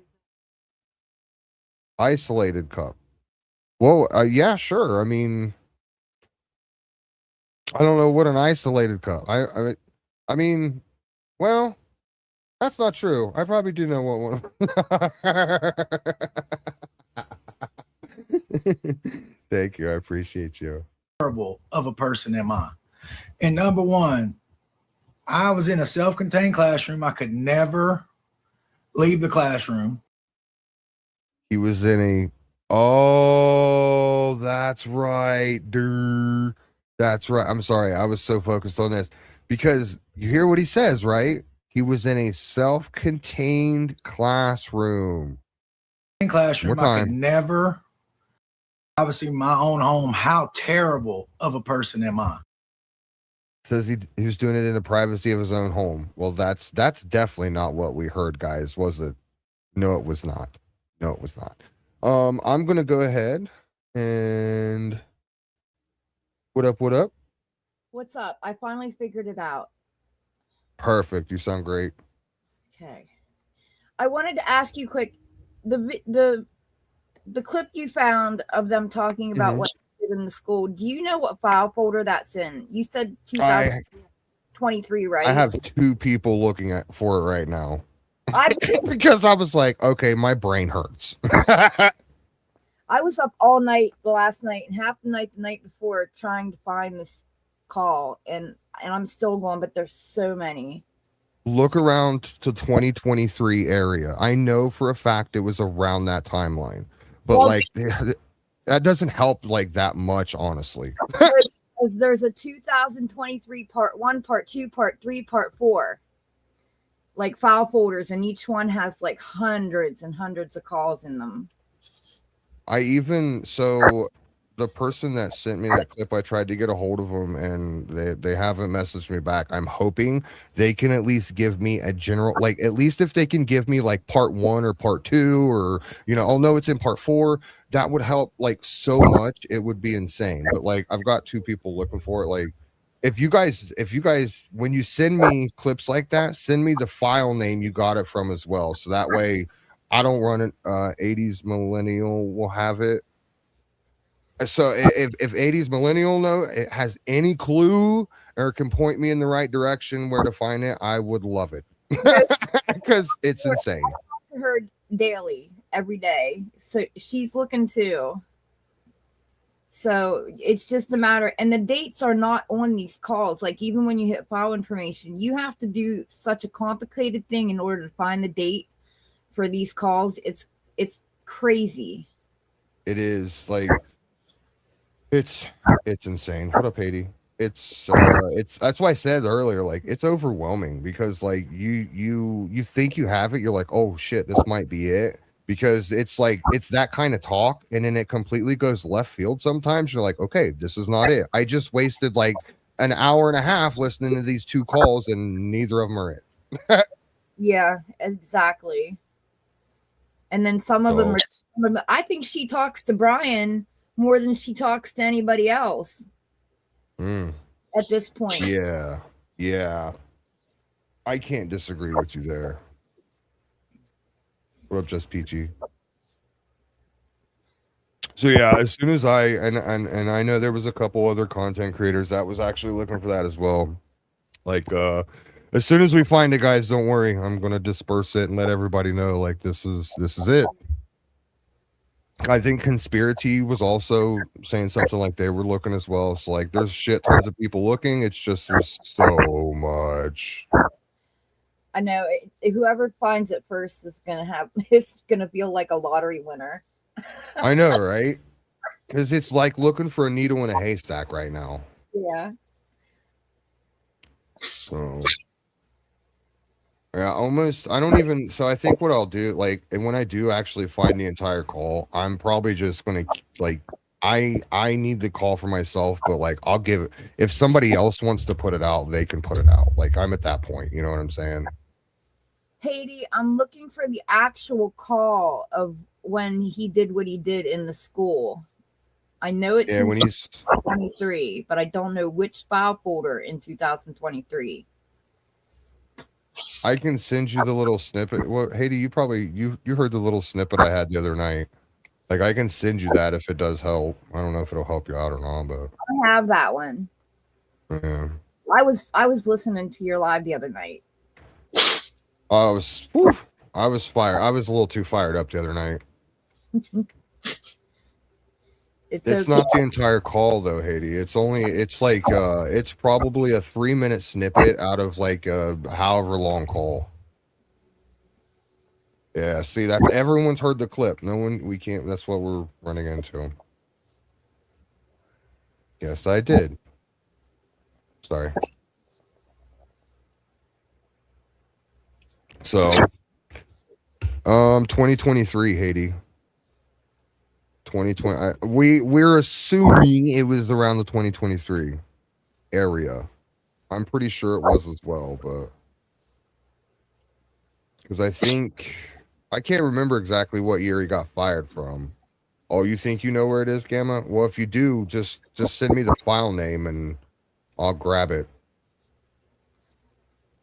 isolated cup. Well, yeah, sure. I mean, I don't know what an isolated cup. I mean, well, that's not true. I probably do know what one. Thank you. I appreciate you. Terrible of a person am I? And number one, I was in a self-contained classroom. I could never leave the classroom. He was in a. Oh, that's right, dude. That's right. I'm sorry. I was so focused on this because you hear what he says, right? He was in a self-contained classroom. Classroom. More I could time. never. Obviously, my own home. How terrible of a person am I? Says he was doing it in the privacy of his own home. Well, that's definitely not what we heard, guys. Was it? No, it was not. No, it was not. I'm gonna go ahead and what up? What up? What's up? I finally figured it out. Perfect. You sound great. Okay. I wanted to ask you quick the clip you found of them talking about Mhm. what they did in the school. Do you know what file folder that's in? You said 2023, right? I have two people looking for it right now. I Because I was like, okay, my brain hurts. I was up all night the last night and half the night before trying to find this call, and I'm still going, but there's so many. Look around to 2023 area. I know for a fact it was around that timeline, but Well, like that doesn't help like that much, honestly. There's a 2023 part 1, part 2, part 3, part 4. Like file folders, and each one has like hundreds and hundreds of calls in them. The person that sent me that clip, I tried to get a hold of them and they haven't messaged me back. I'm hoping they can at least give me a general, like at least if they can give me like part 1 or part 2, or I'll know it's in part 4. That would help like so much. It would be insane. But like I've got two people looking for it. Like if you guys when you send me clips like that, send me the file name you got it from as well, so that way I don't run it. 80s millennial will have it. So if 80s millennial it has any clue or can point me in the right direction where to find it, I would love it. Because it's insane. I talk to her daily, every day, so she's looking too. So it's just a matter, and the dates are not on these calls. Like even when you hit file information, you have to do such a complicated thing in order to find the date for these calls. It's crazy. It is like it's insane. What up, Haiti? It's that's why I said earlier, like it's overwhelming because like you think you have it, you're like, oh shit, this might be it. Because it's like it's that kind of talk, and then it completely goes left field sometimes. You're like, okay, this is not it. I just wasted like an hour and a half listening to these two calls, and neither of them are it. Yeah, exactly. And then some of them are, I think she talks to Brian more than she talks to anybody else at this point. Yeah. I can't disagree with you there. What up, Just Peachy? So yeah, as soon as and I know there was a couple other content creators that was actually looking for that as well. Like as soon as we find it, guys, don't worry. I'm gonna disperse it and let everybody know like this is it. I think Conspiracy was also saying something like they were looking as well. So like there's shit tons of people looking. It's just there's so much. I know whoever finds it first is gonna have it's gonna feel like a lottery winner. I know, right? Because it's like looking for a needle in a haystack right now. Yeah. So yeah, almost. I don't even. So I think what I'll do, like, and when I do actually find the entire call, I'm probably just gonna like. I need the call for myself, but like I'll give it if somebody else wants to put it out, they can put it out. Like I'm at that point, you know what I'm saying? Haiti, I'm looking for the actual call of when he did what he did in the school. I know it's Yeah, in when he's 2023, but I don't know which file folder in 2023. I can send you the little snippet. Well, Haiti, you probably you heard the little snippet I had the other night. Like I can send you that if it does help. I don't know if it'll help you out or not, but I have that one. yeah. I was listening to your live the other night. I was fired. I was a little too fired up the other night. It's okay. not the entire call though, Haiti. It's like it's probably a 3-minute snippet out of like a however long call. Yeah, see that's everyone's heard the clip. No one we can't that's what we're running into. Yes, I did. Sorry. So 2023 Haiti. 2020 we're assuming it was around the 2023 area. I'm pretty sure it was as well, but because I think I can't remember exactly what year he got fired from. Oh, you think you know where it is, Gamma? Well, if you do, just send me the file name and I'll grab it.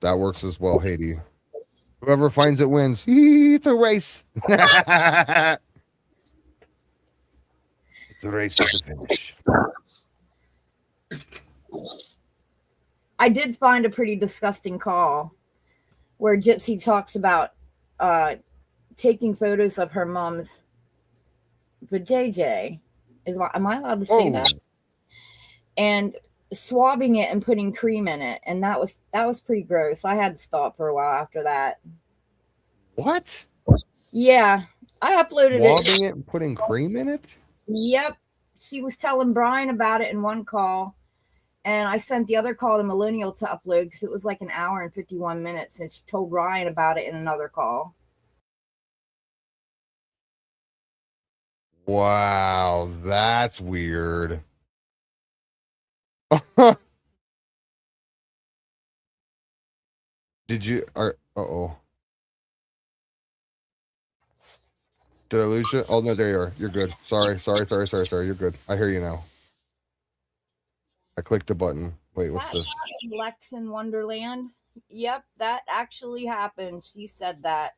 That works as well, Haiti. Whoever finds it wins. It's a race. The race to the finish. I did find a pretty disgusting call where Gypsy talks about taking photos of her mom's vajayjay. Am I allowed to say that? And swabbing it and putting cream in it, and that was pretty gross. I had to stop for a while after that. What? Yeah, I uploaded Swabbing it and putting cream in it? Yep. She was telling Brian about it in one call, and I sent the other call to Millennial to upload because it was like an hour and 51 minutes, and she told Brian about it in another call. Wow, that's weird. Did you uh-oh. Did I lose you? Oh no, there you are. You're good. Sorry. You're good. I hear you now. I clicked the button. Wait, what's this? Lex in Wonderland. Yep, that actually happened. She said that.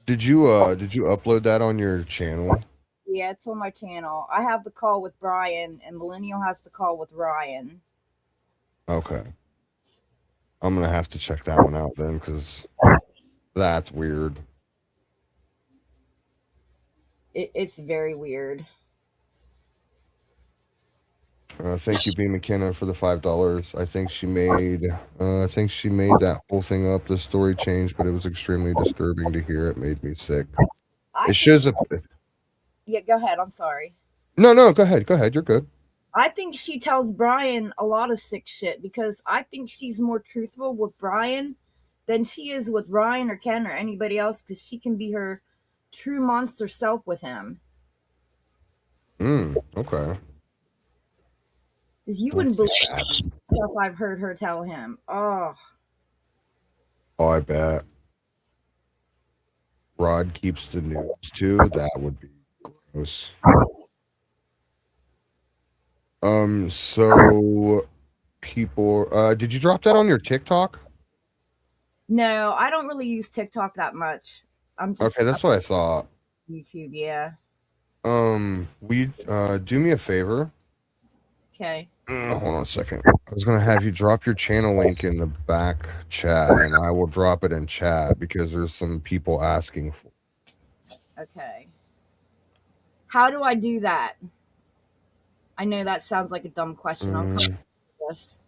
Did you upload that on your channel? Yeah, it's on my channel. I have the call with Brian, and Millennial has the call with Ryan. Okay. I'm gonna have to check that one out then, because that's weird. It's very weird. Thank you, B. McKenna, for the $5. I think she made that whole thing up. The story changed, but it was extremely disturbing to hear. It made me sick. It shows up. Yeah, go ahead. I'm sorry. No, go ahead. You're good. I think she tells Brian a lot of sick shit because I think she's more truthful with Brian than she is with Ryan or Ken or anybody else because she can be her true monster self with him. Okay. Because you wouldn't believe stuff I've heard her tell him. Oh, I bet. Rod keeps the news too. That would be gross. So people, did you drop that on your TikTok? no, I don't really use TikTok that much. I'm just Okay, that's what I thought. YouTube, yeah. Will you do me a favor? Okay. Hold on a second. I was gonna have you drop your channel link in the back chat, and I will drop it in chat because there's some people asking for. Okay. How do I do that? I know that sounds like a dumb question. I'll come back to this.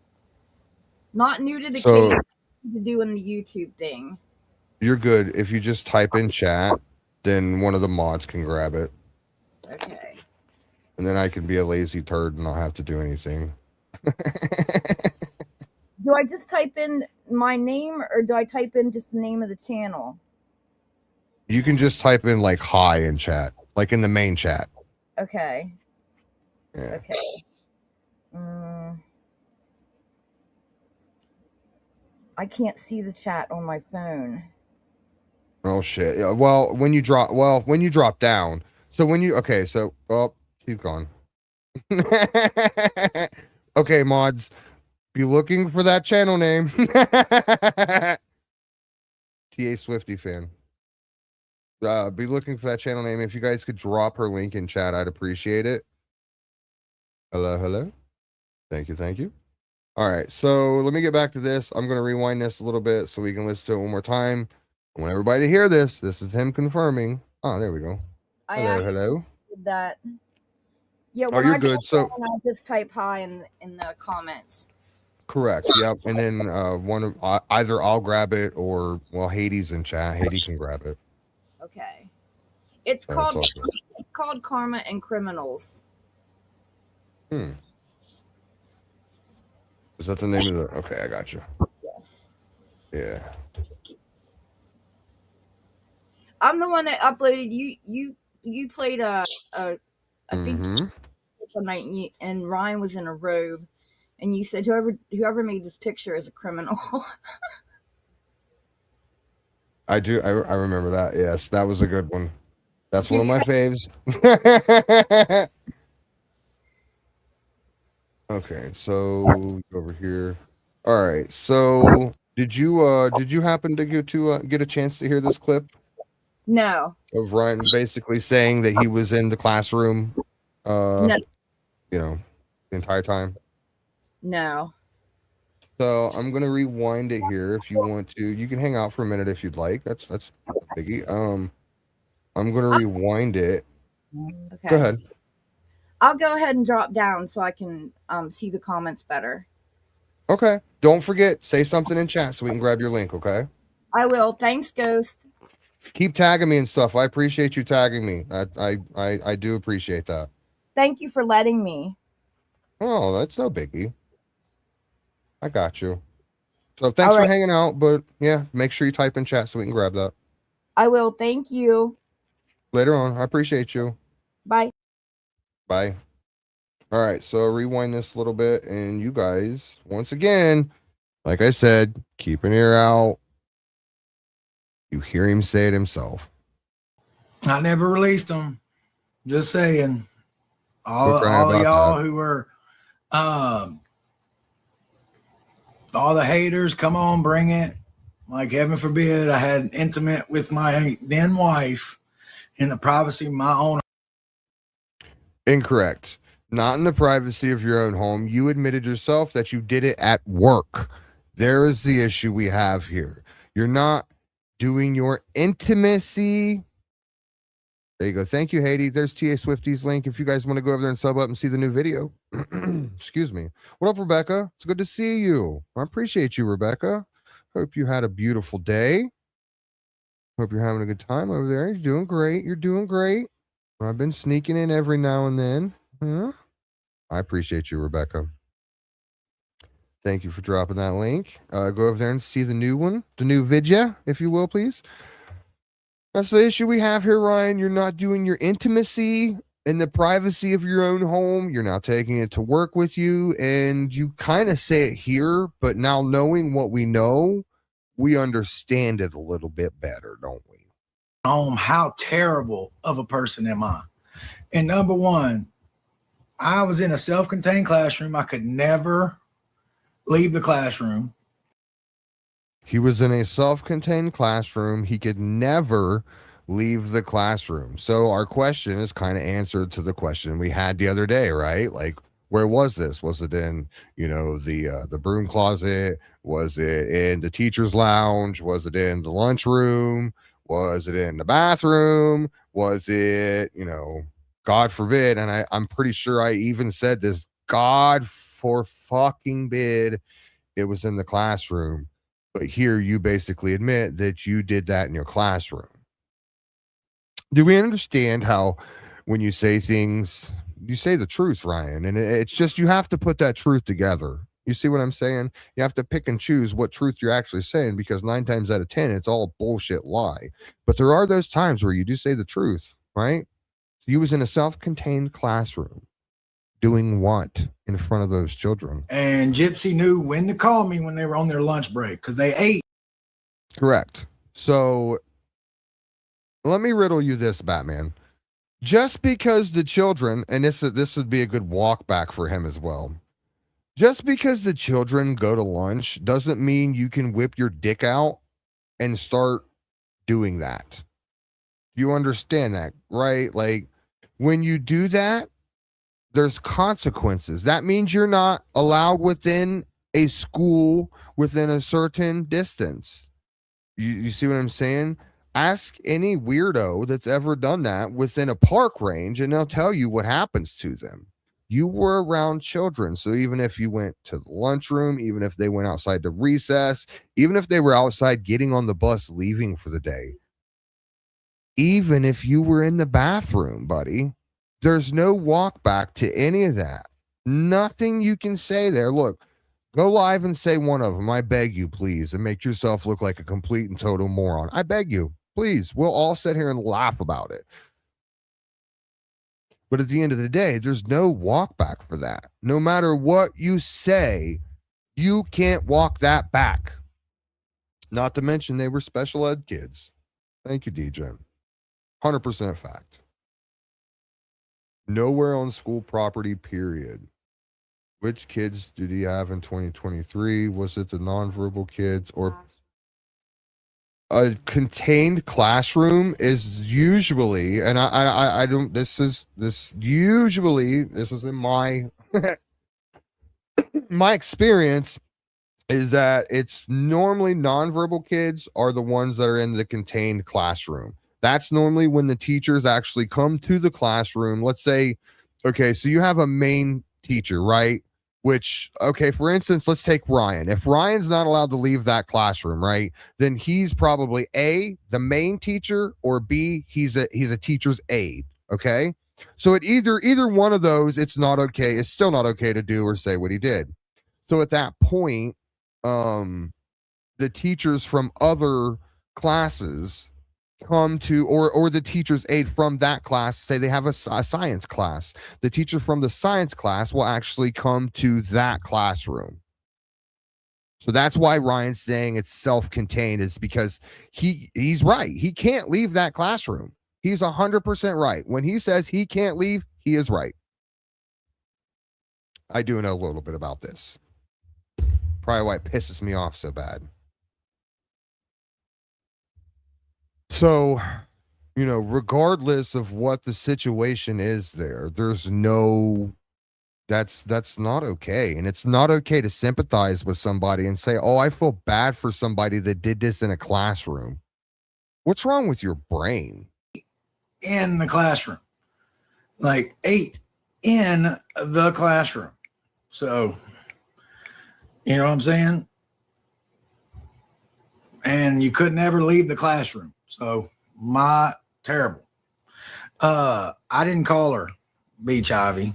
Not new to the So- case to doing the YouTube thing. You're good. If you just type in chat, then one of the mods can grab it, Okay. and then I can be a lazy turd and not have to do anything. Do I just type in my name or do I type in just the name of the channel? You can just type in like hi in chat, like in the main chat. Okay. Yeah. Okay. I can't see the chat on my phone. Oh shit. Yeah, well, when you drop down. So when you she's gone. Okay, mods. Be looking for that channel name. TA Swifty fan. Be looking for that channel name. If you guys could drop her link in chat, I'd appreciate it. Hello. Thank you. All right, so let me get back to this. I'm gonna rewind this a little bit so we can listen to it one more time. I want everybody to hear this. This is him confirming. Oh, there we go. I actually Hello. did that. Yeah, Oh, when you're I good. drop So down, I just type hi in the comments. correct. Yep. And then either I'll grab it or Hades in chat. Hades can grab it. Okay. It's That's called awesome. it's called Karma and Criminals. Is that the name of the? Okay, I got you. Yeah. I'm the one that uploaded you played I think one night and Ryan was in a robe and you said whoever made this picture is a criminal. I do. I remember that. Yes, that was a good one. That's one of my faves. Okay, so over here. All right. So did you happen to get a chance to hear this clip No. of Ryan basically saying that he was in the classroom No. the entire time? No. So I'm gonna rewind it here. If you want to, you can hang out for a minute if you'd like. That's biggie. I'm gonna rewind it. Okay. Go ahead. I'll go ahead and drop down so I can see the comments better. Okay. Don't forget, say something in chat so we can grab your link. Okay. I will. Thanks, Ghost. Keep tagging me and stuff. I appreciate you tagging me. I do appreciate that. Thank you for letting me. Oh, that's no biggie. I got you. So thanks All for right. hanging out. But yeah, make sure you type in chat so we can grab that I will. Thank you. later on. I appreciate you. Bye. Bye. All right, so rewind this a little bit, and you guys, once again, like I said, keep an ear out. You hear him say it himself. I never released them. Just saying. All We're crying of about y'all that. who were all the haters, come on, bring it. Like heaven forbid, I had intimate with my then wife in the privacy of my own. Incorrect. Not in the privacy of your own home. You admitted yourself that you did it at work. There is the issue we have here. You're not doing your intimacy. There you go. Thank you, Haiti. There's TA Swifty's link if you guys want to go over there and sub up and see the new video. Excuse me. What up, Rebecca? It's good to see you. I appreciate you, Rebecca. Hope you had a beautiful day. Hope you're having a good time over there. You're doing great. You're doing great. I've been sneaking in every now and then. Yeah. I appreciate you, Rebecca. Thank you for dropping that link. Go over there and see the new one, the new vidya, if you will, please. That's the issue we have here, Ryan. You're not doing your intimacy in the privacy of your own home. You're not taking it to work with you. And you kind of say it here, but now knowing what we know, we understand it a little bit better, don't we? How terrible of a person am I? And number one, I was in a self-contained classroom. I could never leave the classroom. He was in a self-contained classroom. He could never leave the classroom. So our question is kind of answered to the question we had the other day, right? Like, where was this? Was it in, the broom closet? Was it in the teacher's lounge? Was it in the lunchroom? Was it in the bathroom? Was it, God forbid, and I'm pretty sure I even said this, God for fucking bid, it was in the classroom. But here you basically admit that you did that in your classroom. Do we understand how when you say things, you say the truth, Ryan? And it's just you have to put that truth together. You see what I'm saying? You have to pick and choose what truth you're actually saying, because 9 times out of 10, it's all bullshit lie. But there are those times where you do say the truth, right? You was in a self-contained classroom doing what in front of those children? And Gypsy knew when to call me when they were on their lunch break because they ate. Correct. So let me riddle you this, Batman. Just because the children, and this would be a good walk back for him as well. Just because the children go to lunch doesn't mean you can whip your dick out and start doing that. You understand that, right? Like, when you do that, there's consequences. That means you're not allowed within a school within a certain distance. You see what I'm saying? Ask any weirdo that's ever done that within a park range, and they'll tell you what happens to them. You were around children. So even if you went to the lunchroom, even if they went outside to recess, even if they were outside getting on the bus, leaving for the day, even if you were in the bathroom, buddy, there's no walk back to any of that. Nothing you can say there. Look, go live and say one of them. I beg you, please, and make yourself look like a complete and total moron. I beg you, please. We'll all sit here and laugh about it. But at the end of the day, there's no walk back for that. No matter what you say, you can't walk that back. Not to mention they were special ed kids. Thank you, DJ. 100% fact. Nowhere on school property, period. Which kids did he have in 2023? Was it the nonverbal kids or a contained classroom is usually, and I don't, this is in my, my experience is that it's normally nonverbal kids are the ones that are in the contained classroom. That's normally when the teachers actually come to the classroom. Let's say, okay, so you have a main teacher, right? Which, okay, for instance, let's take Ryan. If Ryan's not allowed to leave that classroom, right, then he's probably A, the main teacher, or B, he's a teacher's aide. Okay, so at either one of those, it's not okay. It's still not okay to do or say what he did. So at that point, the teachers from other classes come to, or the teacher's aide from that class, say they have a science class, the teacher from the science class will actually come to that classroom. So that's why Ryan's saying it's self-contained, is because he's right. He can't leave that classroom. He's 100% right. When he says he can't leave, he is right. I do know a little bit about this. Probably why it pisses me off so bad. So, regardless of what the situation is there's no, that's not okay. And it's not okay to sympathize with somebody and say, oh, I feel bad for somebody that did this in a classroom. What's wrong with your brain? In the classroom, like 8 in the classroom. So, you know what I'm saying? And you could never leave the classroom. So terrible. I didn't call her Beach Ivy.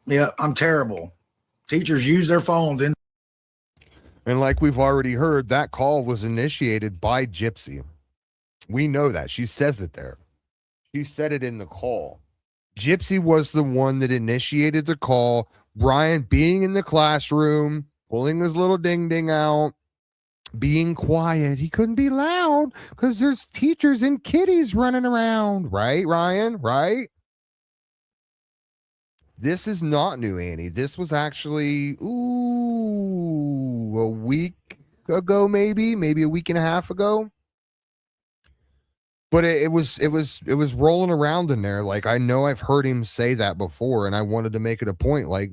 Yeah, I'm terrible. Teachers use their phones and like we've already heard, that call was initiated by Gypsy. We know that. She says it there. She said it in the call. Gypsy was the one that initiated the call. Brian being in the classroom, pulling his little ding ding out, being quiet. He couldn't be loud because there's teachers and kiddies running around. Right, Ryan? Right? This is not new, Annie. This was actually, a week ago, maybe a week and a half ago. But it was rolling around in there. Like, I know I've heard him say that before, and I wanted to make it a point. Like,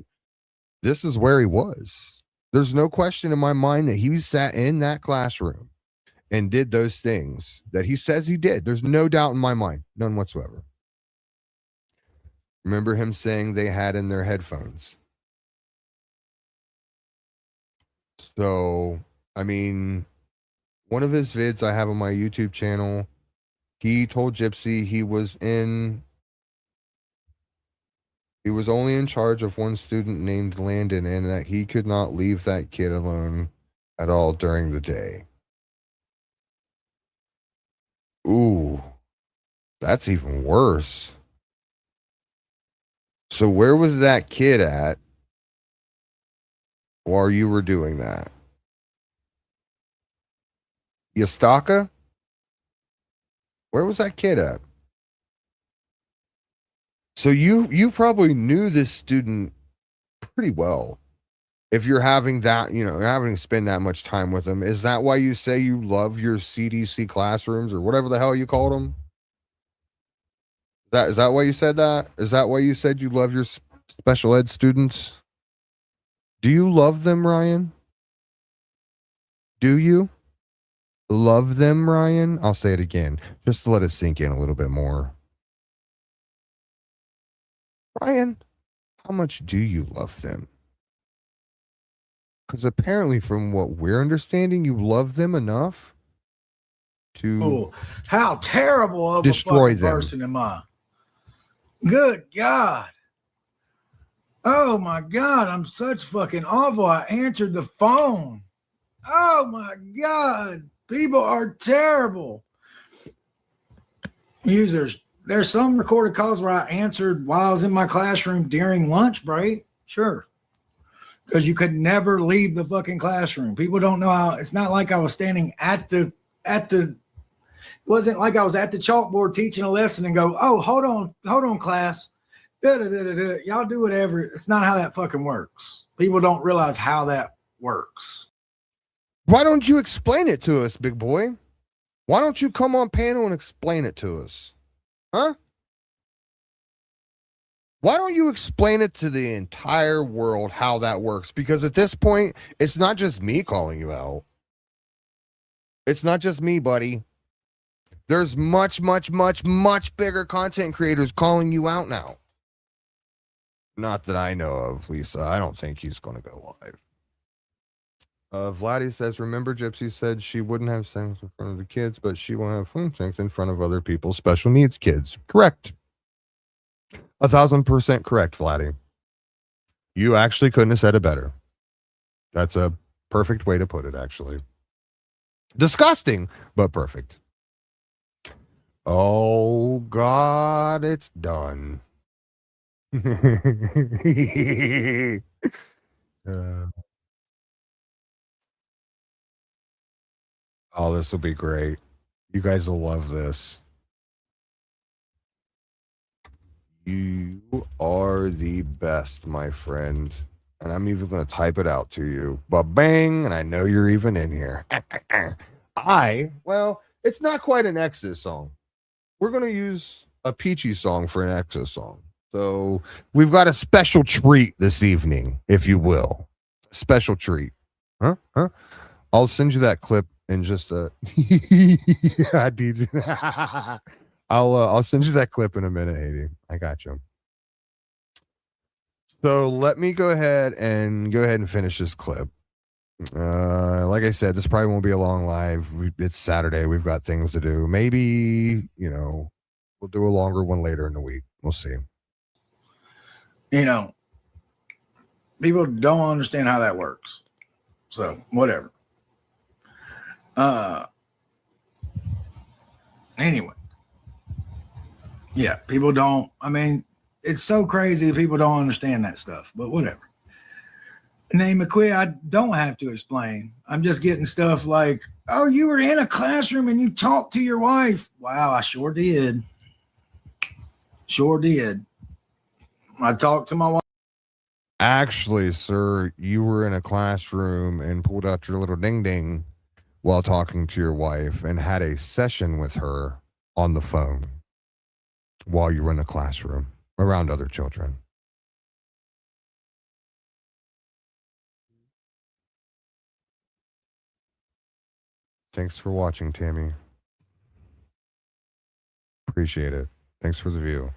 this is where he was. There's no question in my mind that he sat in that classroom and did those things that he says he did. There's no doubt in my mind, none whatsoever. Remember him saying they had in their headphones. So, I mean, one of his vids I have on my YouTube channel, he told Gypsy he was only in charge of one student named Landon, and that he could not leave that kid alone at all during the day. Ooh, that's even worse. So where was that kid at while you were doing that? Yastaka? Where was that kid at? So you probably knew this student pretty well. If you're having that, you know, having to spend that much time with them. Is that why you say you love your CDC classrooms or whatever the hell you called them? Is that why you said that? Is that why you said you love your special ed students? Do you love them, Ryan? Do you love them, Ryan? I'll say it again, just to let it sink in a little bit more. Ryan, how much do you love them? Because apparently, from what we're understanding, you love them enough to Oh, how terrible of destroy a fucking them. person am I? Good God. Oh my God, I'm such fucking awful. I answered the phone. Oh my God. People are terrible. Users, there's some recorded calls where I answered while I was in my classroom during lunch break. Sure. Because you could never leave the fucking classroom. People don't know how. It's not like I was standing at the it wasn't like I was at the chalkboard teaching a lesson and go, oh, hold on, class. Da-da-da-da-da. Y'all do whatever. It's not how that fucking works. People don't realize how that works. Why don't you explain it to us, big boy? Why don't you come on panel and explain it to us? Huh? Why don't you explain it to the entire world how that works? Because at this point, it's not just me calling you out. It's not just me, buddy. There's much, much, much, much bigger content creators calling you out now. Not that I know of, Lisa. I don't think he's going to go live. Vladdy says, remember Gypsy said she wouldn't have sex in front of the kids, but she won't have phone sex in front of other people's special needs kids. Correct. 1,000% correct, Vladdy. You actually couldn't have said it better. That's a perfect way to put it, actually. Disgusting, but perfect. Oh, God, it's done. Oh, this will be great. You guys will love this. You are the best, my friend. And I'm even going to type it out to you. Ba-bang, and I know you're even in here. Well, it's not quite an Exodus song. We're going to use a Peachy song for an Exodus song. So we've got a special treat this evening, if you will. Special treat. Huh? I'll send you that clip in just a... Yeah, DJ. I'll send you that clip in a minute, Haiti. I got you. So let me go ahead and finish this clip. Like I said, this probably won't be a long live. It's Saturday. We've got things to do. Maybe, we'll do a longer one later in the week. We'll see. People don't understand how that works. So whatever. Anyway. Yeah, people don't. I mean, it's so crazy. People don't understand that stuff, but whatever. Name McQueen, I don't have to explain. I'm just getting stuff like, oh, you were in a classroom and you talked to your wife. Wow, I sure did. Sure did. I talked to my wife. Actually, sir, you were in a classroom and pulled out your little ding ding while talking to your wife and had a session with her on the phone while you're in a classroom around other children. Thanks for watching, Tammy. Appreciate it. Thanks for the view.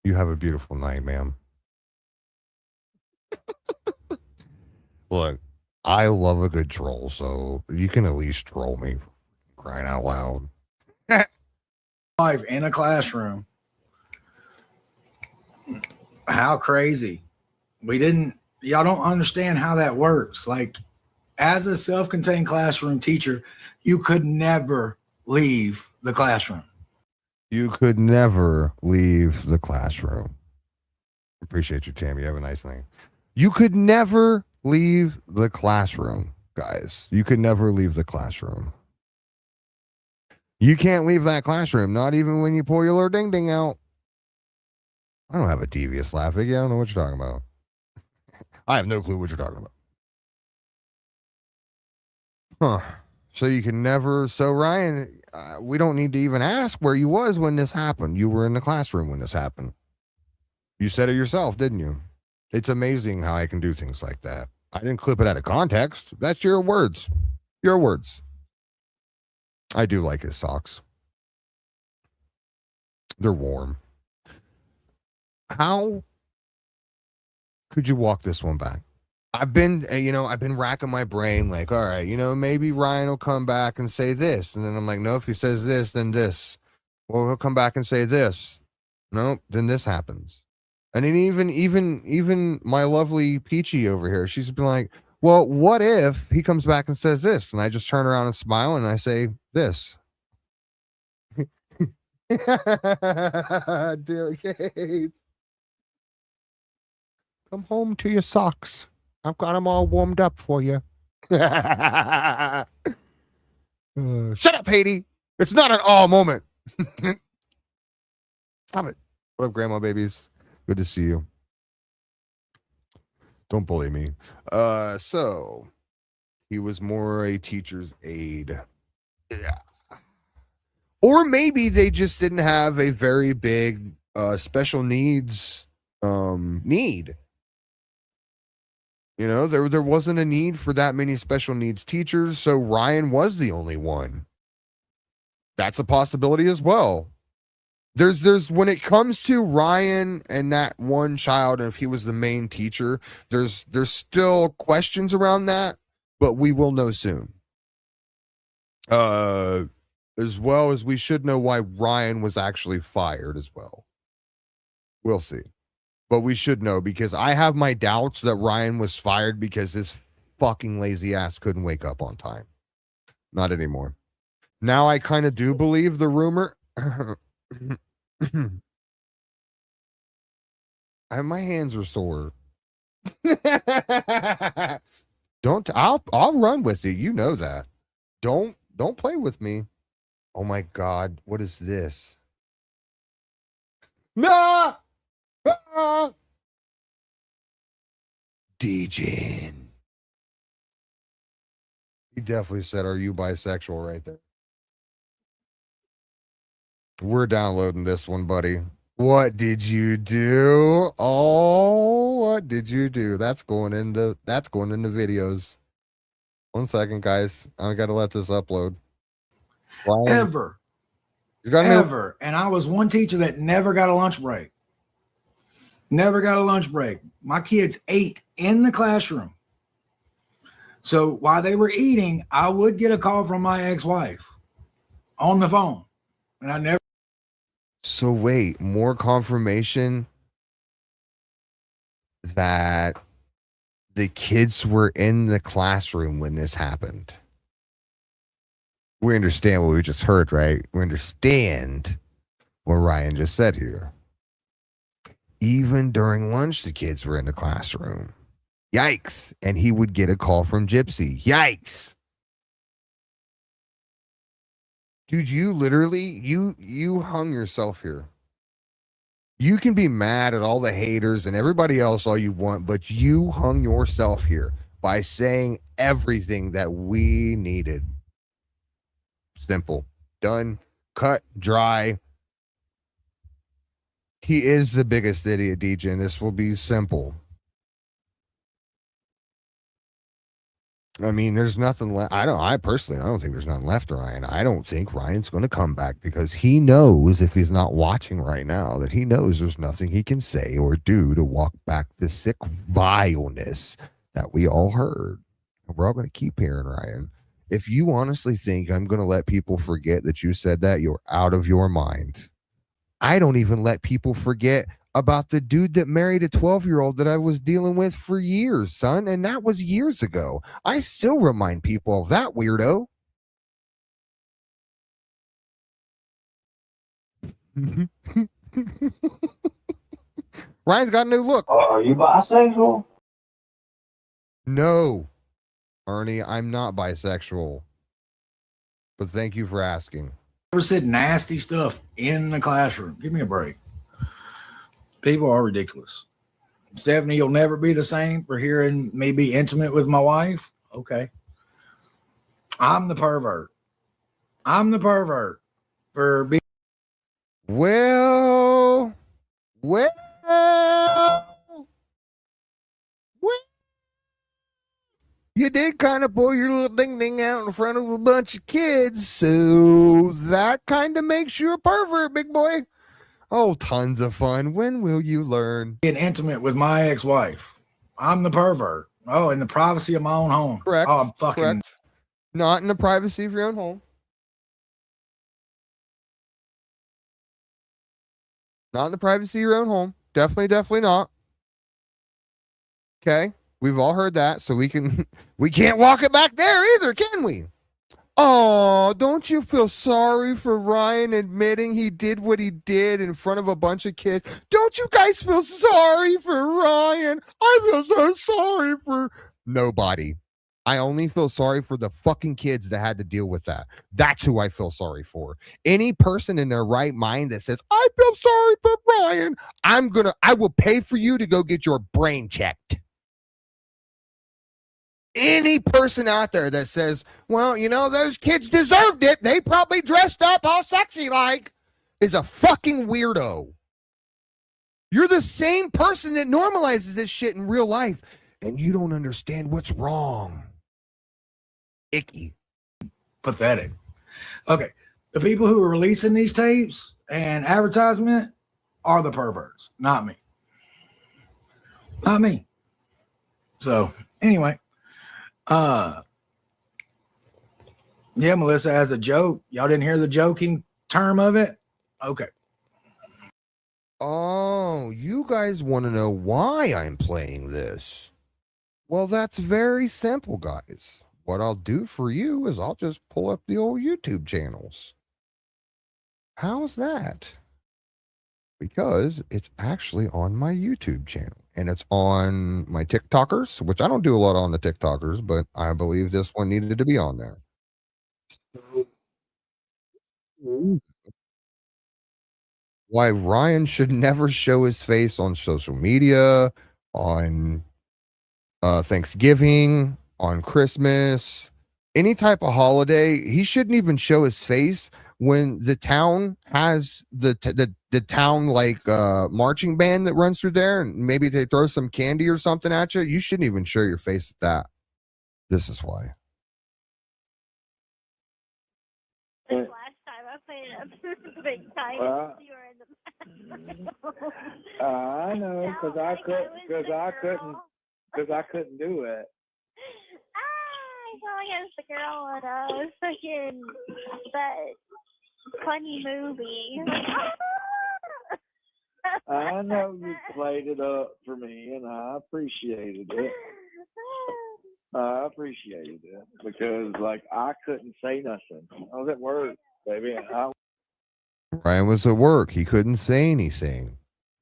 You have a beautiful night, ma'am. Look, I love a good troll, so you can at least troll me, crying out loud. Life in a classroom. How crazy. Y'all don't understand how that works. Like, as a self-contained classroom teacher, you could never leave the classroom. You could never leave the classroom. Appreciate you, Tammy. Have a nice night. You could never leave the classroom, guys. You could never leave the classroom. You can't leave that classroom, not even when you pull your little ding ding out. I don't have a devious laugh, Iggy. I don't know what you're talking about. I have no clue what you're talking about. Huh. So you can never. So Ryan, we don't need to even ask where you was when this happened. You were in the classroom when this happened. You said it yourself, didn't you? It's amazing how I can do things like that. I didn't clip it out of context. That's your words. Your words. I do like his socks. They're warm. How could you walk this one back? I've been racking my brain like, all right, maybe Ryan will come back and say this. And then I'm like, no, if he says this, then this. Well, he'll come back and say this. No, then this happens. And then even my lovely Peachy over here, she's been like, well, what if he comes back and says this? And I just turn around and smile and I say this. Dear Kate, come home to your socks. I've got them all warmed up for you. Shut up, Haiti. It's not an all moment. Stop it. What up, grandma babies? Good to see you. Don't bully me. So he was more a teacher's aide. Yeah. Or maybe they just didn't have a very big special needs need. There wasn't a need for that many special needs teachers, so Ryan was the only one. That's a possibility as well. There's when it comes to Ryan and that one child, and if he was the main teacher, there's still questions around that, but we will know soon. As well as we should know why Ryan was actually fired as well. We'll see. But we should know, because I have my doubts that Ryan was fired because his fucking lazy ass couldn't wake up on time. Not anymore. Now I kind of do believe the rumor. My hands are sore. I'll run with you. You know that. Don't play with me. Oh my God, what is this? No! DJ. He definitely said, "Are you bisexual?" right there. We're downloading this one, buddy. What did you do? Oh, what did you do? That's going into videos. 1 second, guys. I gotta let this upload. Ever. Ever. And I was one teacher that never got a lunch break. Never got a lunch break. My kids ate in the classroom. So while they were eating, I would get a call from my ex-wife on the phone. And I never. So wait, more confirmation that the kids were in the classroom when this happened. We understand what we just heard, right? We understand what Ryan just said here. Even during lunch, the kids were in the classroom. Yikes. And he would get a call from Gypsy. Yikes. Dude, you literally, you hung yourself here. You can be mad at all the haters and everybody else all you want, but you hung yourself here by saying everything that we needed. Simple. Done. cut, dry. He is the biggest idiot, DJ, and this will be simple. I mean, there's nothing left. I personally don't think there's nothing left to Ryan. I don't think Ryan's going to come back because he knows, if he's not watching right now, that he knows there's nothing he can say or do to walk back the sick vileness that we all heard. And we're all going to keep hearing Ryan. If you honestly think I'm going to let people forget that you said that, you're out of your mind. I don't even let people forget about the dude that married a 12-year-old that I was dealing with for years, son. And that was years ago. I still remind people of that weirdo. Ryan's got a new look. Are you bisexual? No, Ernie, I'm not bisexual. But thank you for asking. Ever said nasty stuff in the classroom? Give me a break. People are ridiculous. Stephanie, you'll never be the same for hearing me be intimate with my wife. Okay. I'm the pervert. I'm the pervert for being. Well. You did kind of pull your little ding ding out in front of a bunch of kids, so that kind of makes you a pervert, big boy. Oh, tons of fun. When will you learn? Being intimate with my ex-wife. I'm the pervert. Oh, in the privacy of my own home. Correct. Oh, I'm fucking. Correct. Not in the privacy of your own home. Not in the privacy of your own home. Definitely not. Okay. We've all heard that, so we can't walk it back there either, can we? Oh, don't you feel sorry for Ryan admitting he did what he did in front of a bunch of kids? Don't you guys feel sorry for Ryan? I feel so sorry for nobody. I only feel sorry for the fucking kids that had to deal with that. That's who I feel sorry for. Any person in their right mind that says, I feel sorry for Ryan, I will pay for you to go get your brain checked. Any person out there that says, well, you know, those kids deserved it, they probably dressed up all sexy like, is a fucking weirdo. You're the same person that normalizes this shit in real life, and you don't understand what's wrong. Icky. Pathetic. Okay. The people who are releasing these tapes and advertisement are the perverts, not me. Not me. So, anyway. Yeah, Melissa has a joke. Y'all didn't hear the joking term of it? Okay. Oh, you guys want to know why I'm playing this? Well, that's very simple, guys. What I'll do for you is I'll just pull up the old YouTube channels. How's that? Because it's actually on my YouTube channel. And it's on my TikTokers, which I don't do a lot on the TikTokers, but I believe this one needed to be on there. Why Ryan should never show his face on social media, on Thanksgiving, on Christmas, any type of holiday. He shouldn't even show his face when the town has the town like marching band that runs through there, and maybe they throw some candy or something at you. You shouldn't even show your face at that. This is why. Last time I played a big time, you were in the. I know, because I couldn't do it. I go against the girl in freaking that funny movie. I know you played it up for me, and I appreciated it. I appreciated it because, like, I couldn't say nothing. I was at work, baby. Ryan was at work. He couldn't say anything.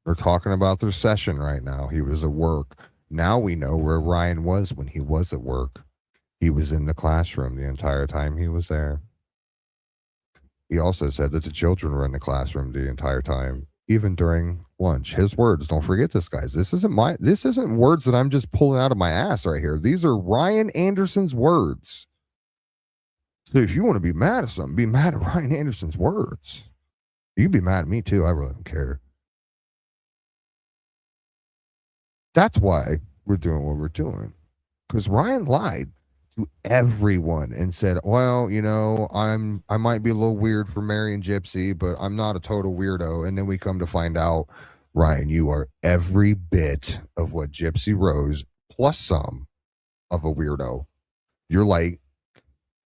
They're talking about their session right now. He was at work. Now we know where Ryan was when he was at work. He was in the classroom the entire time he was there. He also said that the children were in the classroom the entire time, even during lunch. His words. Don't forget this, guys. This isn't words that I'm just pulling out of my ass right here. These are Ryan Anderson's words. So if you want to be mad at something, be mad at Ryan Anderson's words. You can be mad at me too. I really don't care. That's why we're doing what we're doing. Because Ryan lied to everyone and said, well, you know, I might be a little weird for marrying Gypsy, but I'm not a total weirdo. And then we come to find out, Ryan, you are every bit of what Gypsy Rose plus some of a weirdo.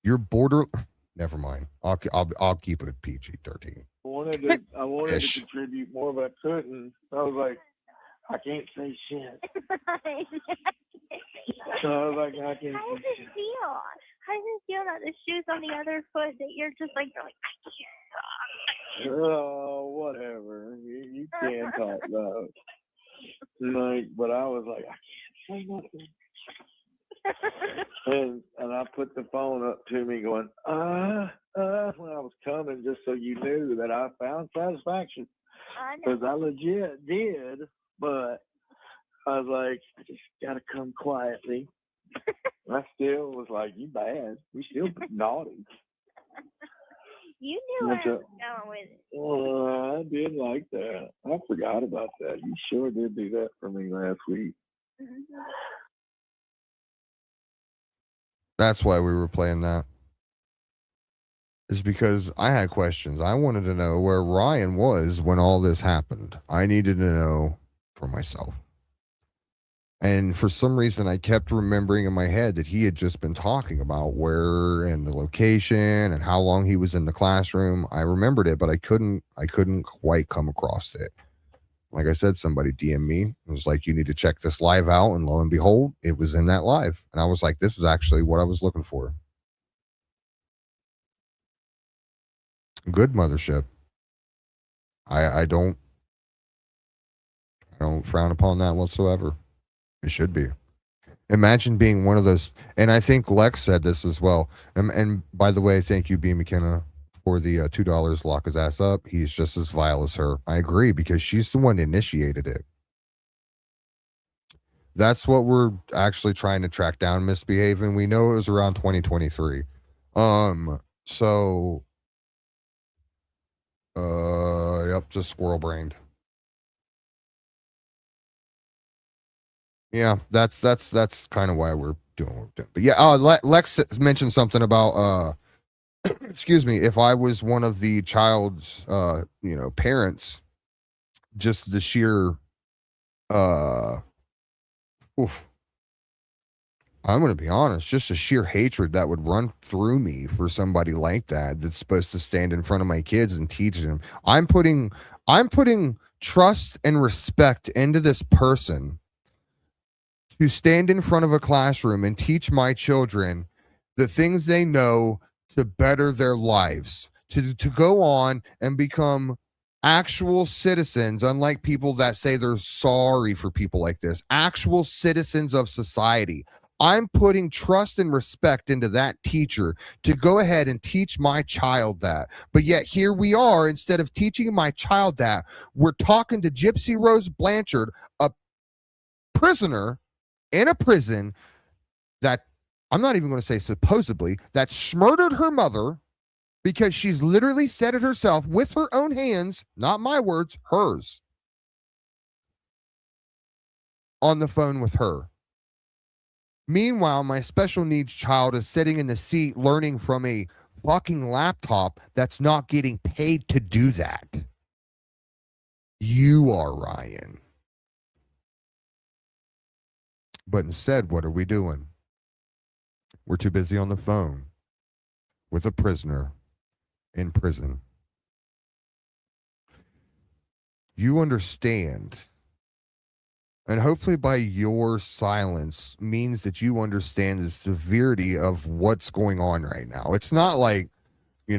You're border. Never mind. I'll keep it PG-13. I wanted to contribute more, but I couldn't. I was like, I can't say shit. So I was like, I can't How say does it shit. feel? How does it feel that the shoe's on the other foot that you're like, I Oh, whatever. You can talk though. Like, but I was like, I can't say nothing. can't? And I put the phone up to me going, when I was coming, just so you knew that I found satisfaction. I Because I know. legit did, but I was like, I just got to come quietly. I still was like, you bad. You still naughty. You knew where I was going with it. Oh, I did like that. I forgot about that. You sure did do that for me last week. That's why we were playing that. Is because I had questions. I wanted to know where Ryan was when all this happened. I needed to know for myself. And for some reason, I kept remembering in my head that he had just been talking about where and the location and how long he was in the classroom. I remembered it, but I couldn't quite come across it. Like I said, somebody DM'd me. It was like, you need to check this live out. And lo and behold, it was in that live. And I was like, this is actually what I was looking for. Good mothership. I don't frown upon that whatsoever. It should be. Imagine being one of those, and I think Lex said this as well. And by the way, thank you, B. McKenna, for the $2 lock his ass up. He's just as vile as her. I agree, because she's the one that initiated it. That's what we're actually trying to track down, misbehaving. We know it was around 2023. So yep, just squirrel brained. Yeah, that's kind of why we're doing what we're doing. But yeah, Lex mentioned something about excuse me, if I was one of the child's parents, just the sheer I'm going to be honest, just the sheer hatred that would run through me for somebody like that that's supposed to stand in front of my kids and teach them. I'm putting trust and respect into this person to stand in front of a classroom and teach my children the things they know to better their lives, to go on and become actual citizens, unlike people that say they're sorry for people like this, actual citizens of society. I'm putting trust and respect into that teacher to go ahead and teach my child that. But yet here we are, instead of teaching my child that, we're talking to Gypsy Rose Blanchard, a prisoner in a prison that, I'm not even going to say supposedly, that murdered her mother, because she's literally said it herself with her own hands, not my words, hers, on the phone with her. Meanwhile, my special needs child is sitting in the seat learning from a fucking laptop that's not getting paid to do that. You are, Ryan. But instead, what are we doing? We're too busy on the phone with a prisoner in prison. You understand, and hopefully by your silence means that you understand the severity of what's going on right now. It's not like, a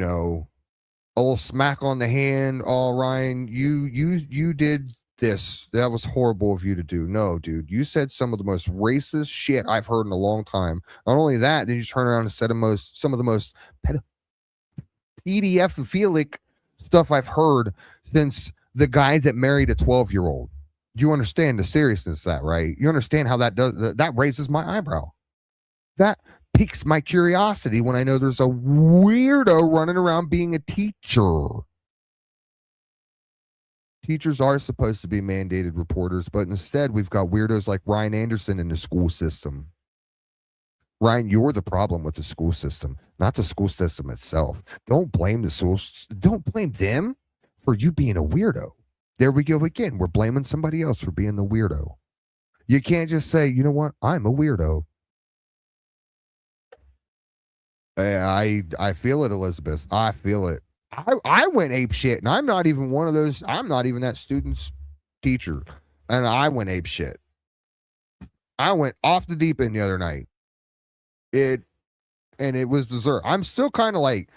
little smack on the hand. Oh, Ryan, you did this. That was horrible of you to do. No, dude, you said some of the most racist shit I've heard in a long time. Not only that, then you turn around and said some of the most PDF-ophilic stuff I've heard since the guy that married a 12-year-old. You understand the seriousness of that, right? You understand how that raises my eyebrow. That piques my curiosity when I know there's a weirdo running around being a teacher. Teachers are supposed to be mandated reporters, but instead we've got weirdos like Ryan Anderson in the school system. Ryan, you're the problem with the school system, not the school system itself. Don't blame the schools. Don't blame them for you being a weirdo. There we go again. We're blaming somebody else for being the weirdo. You can't just say, you know what? I'm a weirdo. I feel it, Elizabeth. I feel it. I went ape shit, and I'm not even one of those. I'm not even that student's teacher, and I went ape shit. I went off the deep end the other night. It was deserved. I'm still kind of like,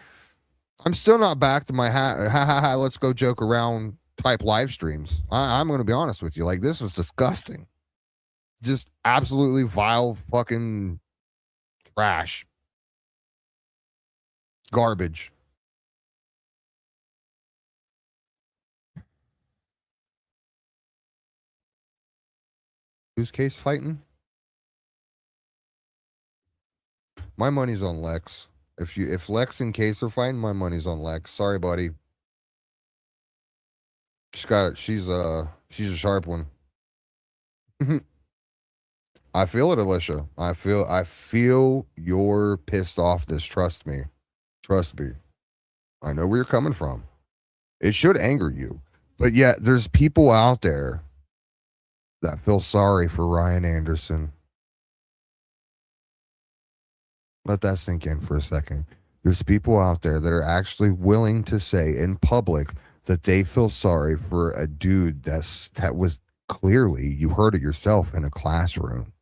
I'm still not back to my ha, let's go joke around type live streams. I'm going to be honest with you. Like, this is disgusting. Just absolutely vile fucking trash. Garbage. Who's case fighting? My money's on Lex. If Lex and Case are fighting, my money's on Lex. Sorry, buddy. She's a sharp one. I feel it, Alicia. I feel your pissed offness. Trust me. Trust me. I know where you're coming from. It should anger you. But yet there's people out there that feel sorry for Ryan Anderson. Let that sink in for a second. There's people out there that are actually willing to say in public that they feel sorry for a dude that was clearly, you heard it yourself, in a classroom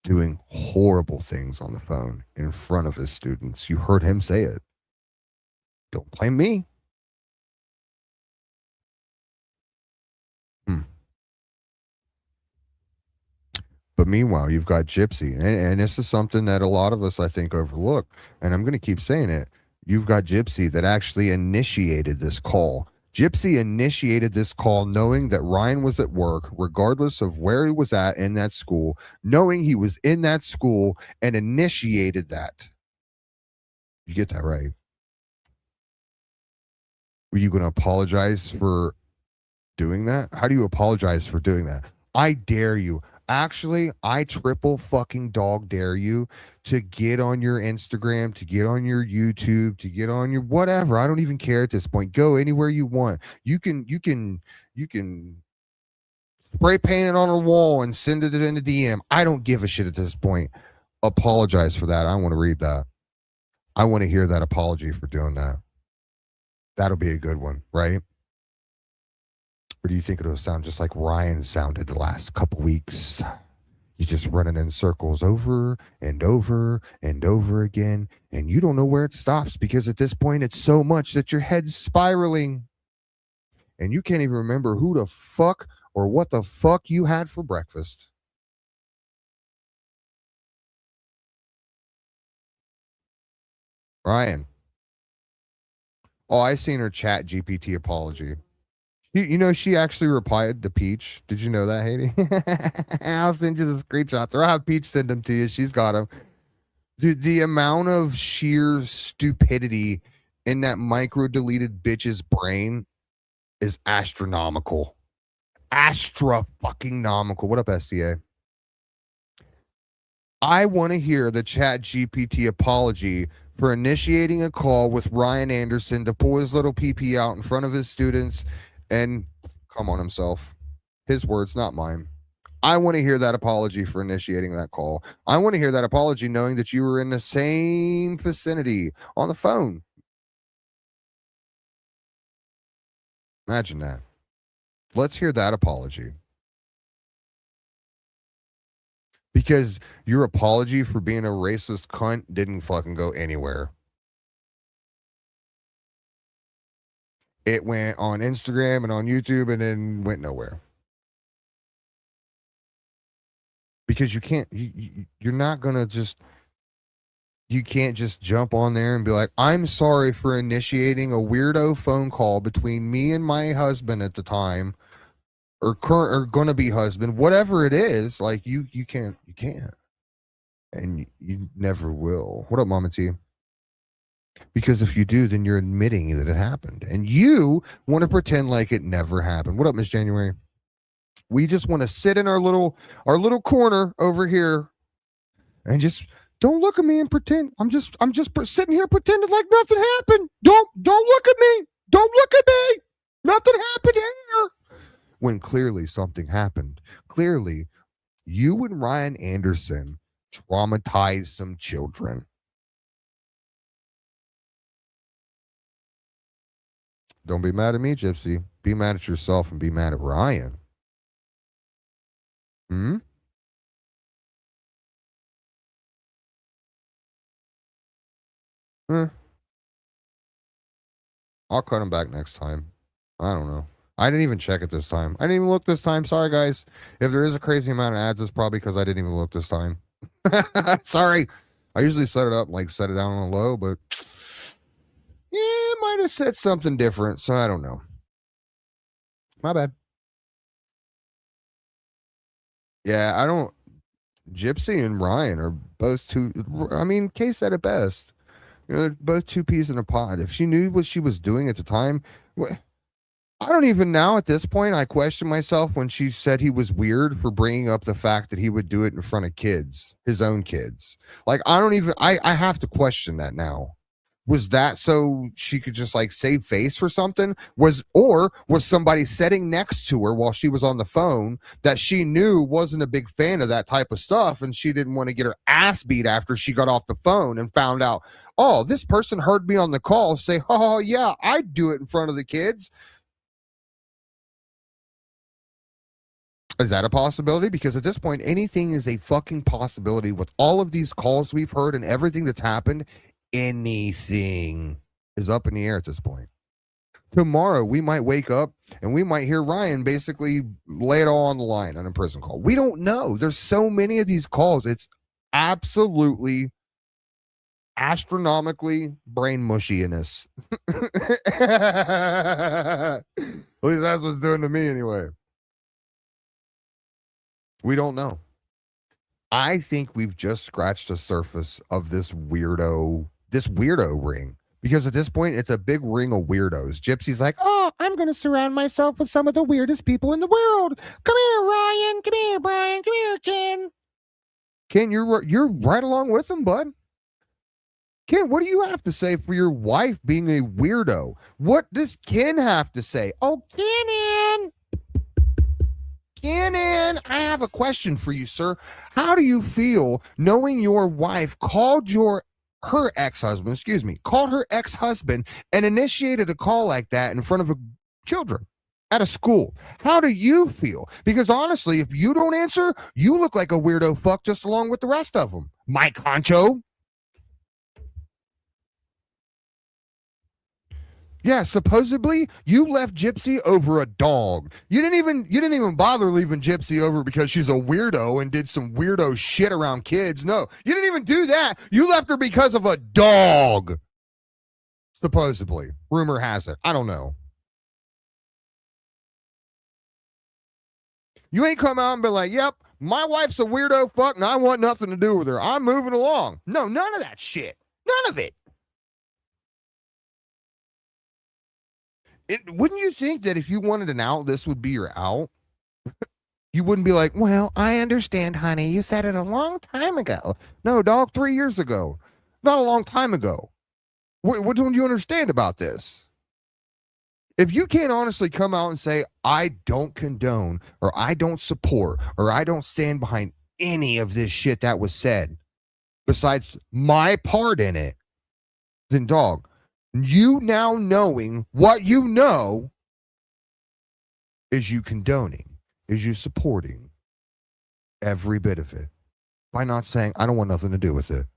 doing horrible things on the phone in front of his students. You heard him say it. Don't blame me. But meanwhile, you've got Gypsy, and this is something that a lot of us, I think, overlook, and I'm going to keep saying it. You've got Gypsy that actually initiated this call. Gypsy initiated this call knowing that Ryan was at work, regardless of where he was at in that school, knowing he was in that school, and initiated that. You get that right. Were you going to apologize for doing that? How do you apologize for doing that? I dare you. Actually, I triple fucking dog dare you to get on your Instagram, to get on your YouTube, to get on your whatever. I don't even care at this point. Go anywhere you want. You can spray paint it on a wall and send it in a DM. I don't give a shit at this point. Apologize for that. I want to read that. I want to hear that apology for doing that. That'll be a good one, right? Or do you think it'll sound just like Ryan sounded the last couple weeks? You're just running in circles over and over and over again, and you don't know where it stops because at this point it's so much that your head's spiraling. And you can't even remember who the fuck or what the fuck you had for breakfast. Ryan. Oh, I seen her chat GPT apology. You know, she actually replied to Peach. Did you know that, Haiti? I'll send you the screenshots. Or have Peach send them to you. She's got them. Dude, the amount of sheer stupidity in that micro-deleted bitch's brain is astronomical. Astra-fucking-nomical. What up, STA? I want to hear the Chat GPT apology for initiating a call with Ryan Anderson to pull his little PP out in front of his students and come on himself. His words, not mine. I want to hear that apology for initiating that call. I want to hear that apology knowing that you were in the same vicinity on the phone. Imagine that. Let's hear that apology. Because your apology for being a racist cunt didn't fucking go anywhere. It went on Instagram and on YouTube and then went nowhere. Because you can't, you're not going to just, you can't just jump on there and be like, I'm sorry for initiating a weirdo phone call between me and my husband at the time, or current or going to be husband, whatever it is. Like you can't. And you never will. What up, Mama T? Because if you do, then you're admitting that it happened. And you want to pretend like it never happened. What up, Miss January? We just want to sit in our little corner over here and just don't look at me and pretend. I'm just sitting here pretending like nothing happened. Don't look at me. Don't look at me. Nothing happened here. When clearly something happened. Clearly, you and Ryan Anderson traumatized some children. Don't be mad at me, Gypsy. Be mad at yourself and be mad at Ryan. I'll cut him back next time. I don't know. I didn't even check it this time. I didn't even look this time. Sorry, guys. If there is a crazy amount of ads, it's probably because I didn't even look this time. Sorry. I usually set it up, like set it down on low, but yeah, it might have said something different, so I don't know. My bad. Yeah, I don't. Gypsy and Ryan are both two. I mean, Kay said it best. You know, they're both two peas in a pod. If she knew what she was doing at the time, I don't even now at this point. I question myself when she said he was weird for bringing up the fact that he would do it in front of kids, his own kids. Like, I don't even, I have to question that now. Was that so she could just like save face for something? Was somebody sitting next to her while she was on the phone that she knew wasn't a big fan of that type of stuff, and she didn't want to get her ass beat after she got off the phone and found out, oh, this person heard me on the call say, oh yeah, I'd do it in front of the kids. Is that a possibility? Because at this point, anything is a fucking possibility with all of these calls we've heard and everything that's happened. Anything is up in the air at this point. Tomorrow, we might wake up and we might hear Ryan basically lay it all on the line on a prison call. We don't know. There's so many of these calls. It's absolutely astronomically brain mushiness. At least that's what's doing to me anyway. We don't know. I think we've just scratched the surface of this weirdo ring. Because at this point, it's a big ring of weirdos. Gypsy's like, oh, I'm going to surround myself with some of the weirdest people in the world. Come here, Ryan. Come here, Brian. Come here, Ken. Ken, you're right along with them, bud. Ken, what do you have to say for your wife being a weirdo? What does Ken have to say? Oh, Kenan, I have a question for you, sir. How do you feel knowing your wife called her ex-husband and initiated a call like that in front of children at a school? How do you feel? Because honestly, if you don't answer, you look like a weirdo fuck just along with the rest of them. Mike Honcho. Yeah, supposedly you left Gypsy over a dog. You didn't even bother leaving Gypsy over because she's a weirdo and did some weirdo shit around kids. No, you didn't even do that. You left her because of a dog. Supposedly. Rumor has it. I don't know. You ain't come out and be like, yep, my wife's a weirdo fuck and I want nothing to do with her. I'm moving along. No, none of that shit. None of it. Wouldn't you think that if you wanted an out, this would be your out? You wouldn't be like, well, I understand, honey. You said it a long time ago. No, dog, 3 years ago. Not a long time ago. What don't you understand about this? If you can't honestly come out and say, I don't condone or I don't support or I don't stand behind any of this shit that was said, besides my part in it, then dog, you now knowing what you know is you condoning, is you supporting every bit of it by not saying, I don't want nothing to do with it.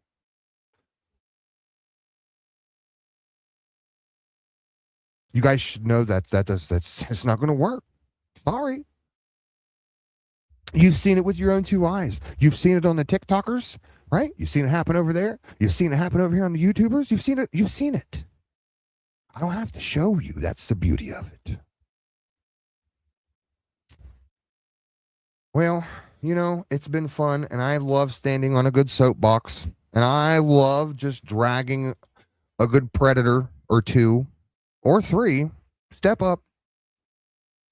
You guys should know that's not going to work. Sorry. You've seen it with your own two eyes. You've seen it on the TikTokers, right? You've seen it happen over there. You've seen it happen over here on the YouTubers. You've seen it. You've seen it. I don't have to show you. That's the beauty of it. Well, it's been fun, and I love standing on a good soapbox, and I love just dragging a good predator or two or three. Step up.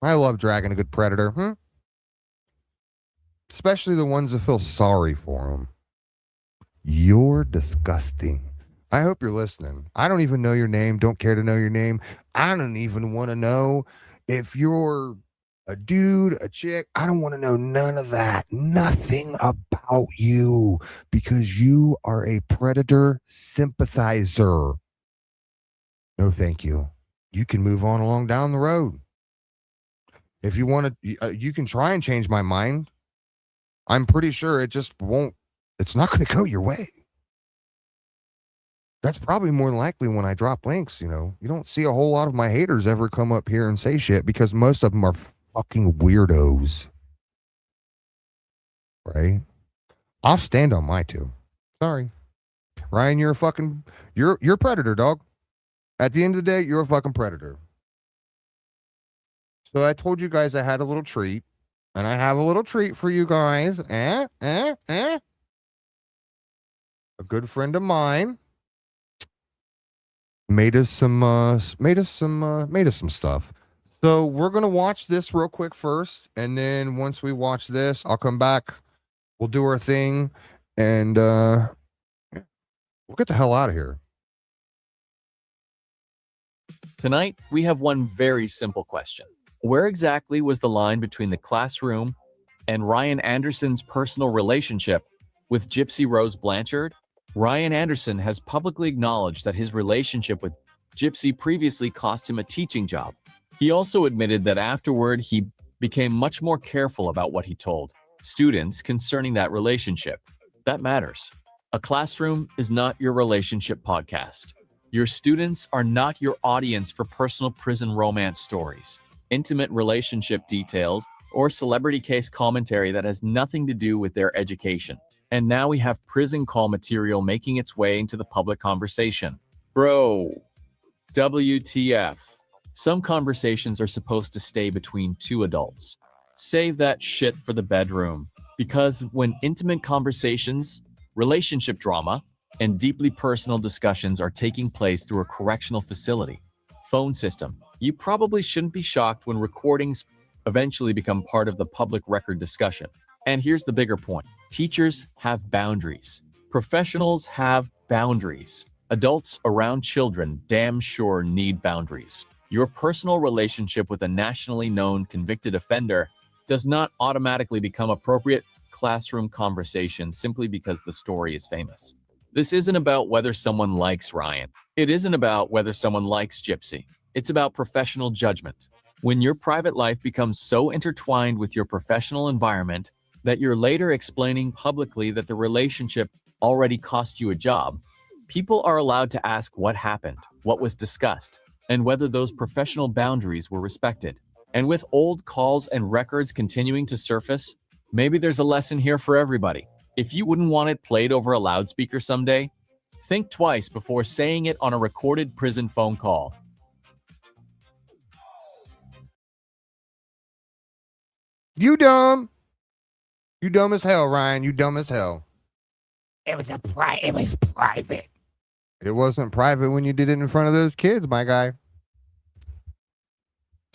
I love dragging a good predator, especially the ones that feel sorry for them. You're disgusting. I hope you're listening. I don't even know your name. Don't care to know your name. I don't even want to know if you're a dude, a chick. I don't want to know none of that. Nothing about you, because you are a predator sympathizer. No, thank you. You can move on along down the road. If you want to, you can try and change my mind. I'm pretty sure it just won't. It's not going to go your way. That's probably more than likely when I drop links. You don't see a whole lot of my haters ever come up here and say shit, because most of them are fucking weirdos. Right? I'll stand on my two. Sorry. Ryan, you're a predator, dog. At the end of the day, you're a fucking predator. So I told you guys I had a little treat, and I have a little treat for you guys. A good friend of mine made us some stuff. So we're gonna watch this real quick first, and then once we watch this, I'll come back. We'll do our thing, and we'll get the hell out of here. Tonight, we have one very simple question. Where exactly was the line between the classroom and Ryan Anderson's personal relationship with Gypsy Rose Blanchard? Ryan Anderson has publicly acknowledged that his relationship with Gypsy previously cost him a teaching job. He also admitted that afterward he became much more careful about what he told students concerning that relationship. That matters. A classroom is not your relationship podcast. Your students are not your audience for personal prison romance stories, intimate relationship details, or celebrity case commentary that has nothing to do with their education. And now we have prison call material making its way into the public conversation. Bro, WTF. Some conversations are supposed to stay between two adults. Save that shit for the bedroom. Because when intimate conversations, relationship drama, and deeply personal discussions are taking place through a correctional facility, phone system, you probably shouldn't be shocked when recordings eventually become part of the public record discussion. And here's the bigger point. Teachers have boundaries. Professionals have boundaries. Adults around children damn sure need boundaries. Your personal relationship with a nationally known convicted offender does not automatically become appropriate classroom conversation simply because the story is famous. This isn't about whether someone likes Ryan. It isn't about whether someone likes Gypsy. It's about professional judgment. When your private life becomes so intertwined with your professional environment that you're later explaining publicly that the relationship already cost you a job, people are allowed to ask what happened, what was discussed, and whether those professional boundaries were respected. And with old calls and records continuing to surface, maybe there's a lesson here for everybody. If you wouldn't want it played over a loudspeaker someday, think twice before saying it on a recorded prison phone call. You dumb. You dumb as hell, Ryan. You dumb as hell. It was private. It wasn't private when you did it in front of those kids, my guy.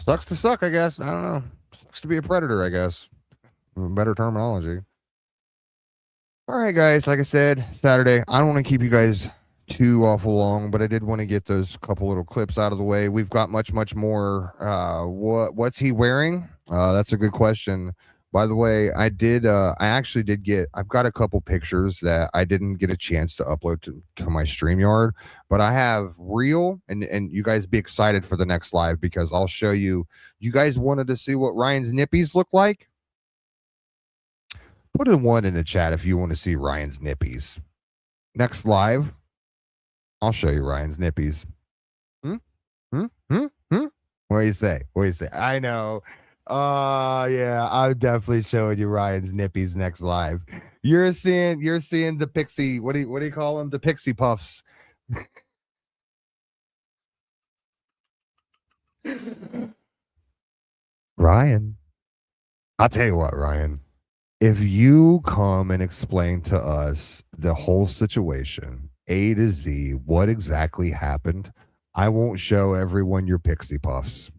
Sucks to suck, I guess. I don't know. Sucks to be a predator, I guess. Better terminology. All right, guys. Like I said, Saturday. I don't want to keep you guys too awful long, but I did want to get those couple little clips out of the way. We've got much more. What's he wearing? That's a good question. By the way, I actually did I've got a couple pictures that I didn't get a chance to upload to my StreamYard, but I have real, and you guys be excited for the next live because I'll show you. You guys wanted to see what Ryan's nippies look like? Put a 1 in the chat if you want to see Ryan's nippies. Next live, I'll show you Ryan's nippies. What do you say? I know. Yeah, I'm definitely showing you Ryan's nippies next live. You're seeing the pixie. What do you call them? The pixie puffs. Ryan. I'll tell you what, Ryan. if you come and explain to us the whole situation, A to Z, what exactly happened, I won't show everyone your pixie puffs.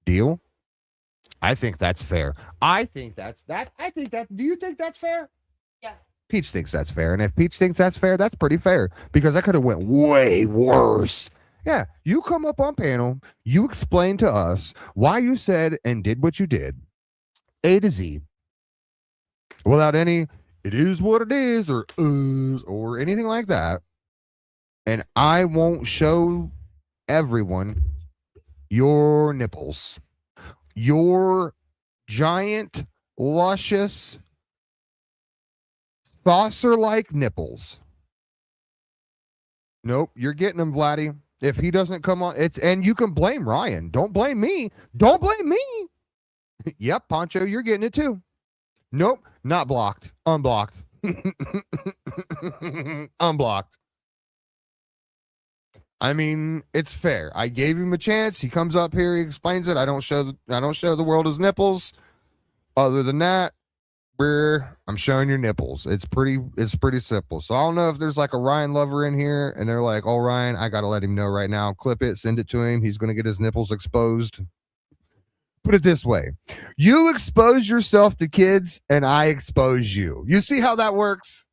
Deal? I think that's fair. I think that's that. I think that. Do you think that's fair? Yeah. Peach thinks that's fair, and if Peach thinks that's fair, that's pretty fair because I could have went way worse. Yeah, you come up on panel, you explain to us why you said and did what you did, A to Z, without any "it is what it is" or anything like that, and I won't show everyone your nipples. Your giant, luscious, saucer-like nipples. Nope, you're getting them, Vladdy. If he doesn't come on, and you can blame Ryan. Don't blame me. Don't blame me. Yep, Poncho, you're getting it too. Nope, not blocked. Unblocked. Unblocked. I mean, it's fair. I gave him a chance. He comes up here, he explains it. I don't show the world his nipples. Other than that, I'm showing your nipples. It's pretty simple. So I don't know if there's like a Ryan lover in here and they're like, "Oh, Ryan, I got to let him know right now. Clip it, send it to him. He's going to get his nipples exposed." Put it this way. You expose yourself to kids and I expose you. You see how that works?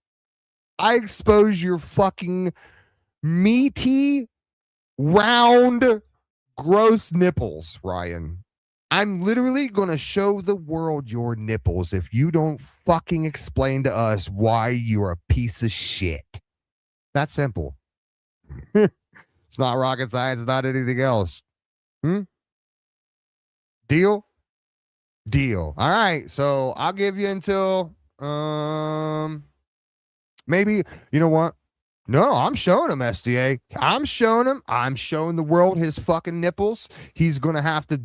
I expose your fucking meaty, round, gross nipples, Ryan. I'm literally going to show the world your nipples if you don't fucking explain to us why you're a piece of shit. That's simple. It's not rocket science. It's not anything else. Deal? Deal. All right. So I'll give you until maybe, you know what? No, I'm showing him, SDA. I'm showing the world his fucking nipples. He's gonna have to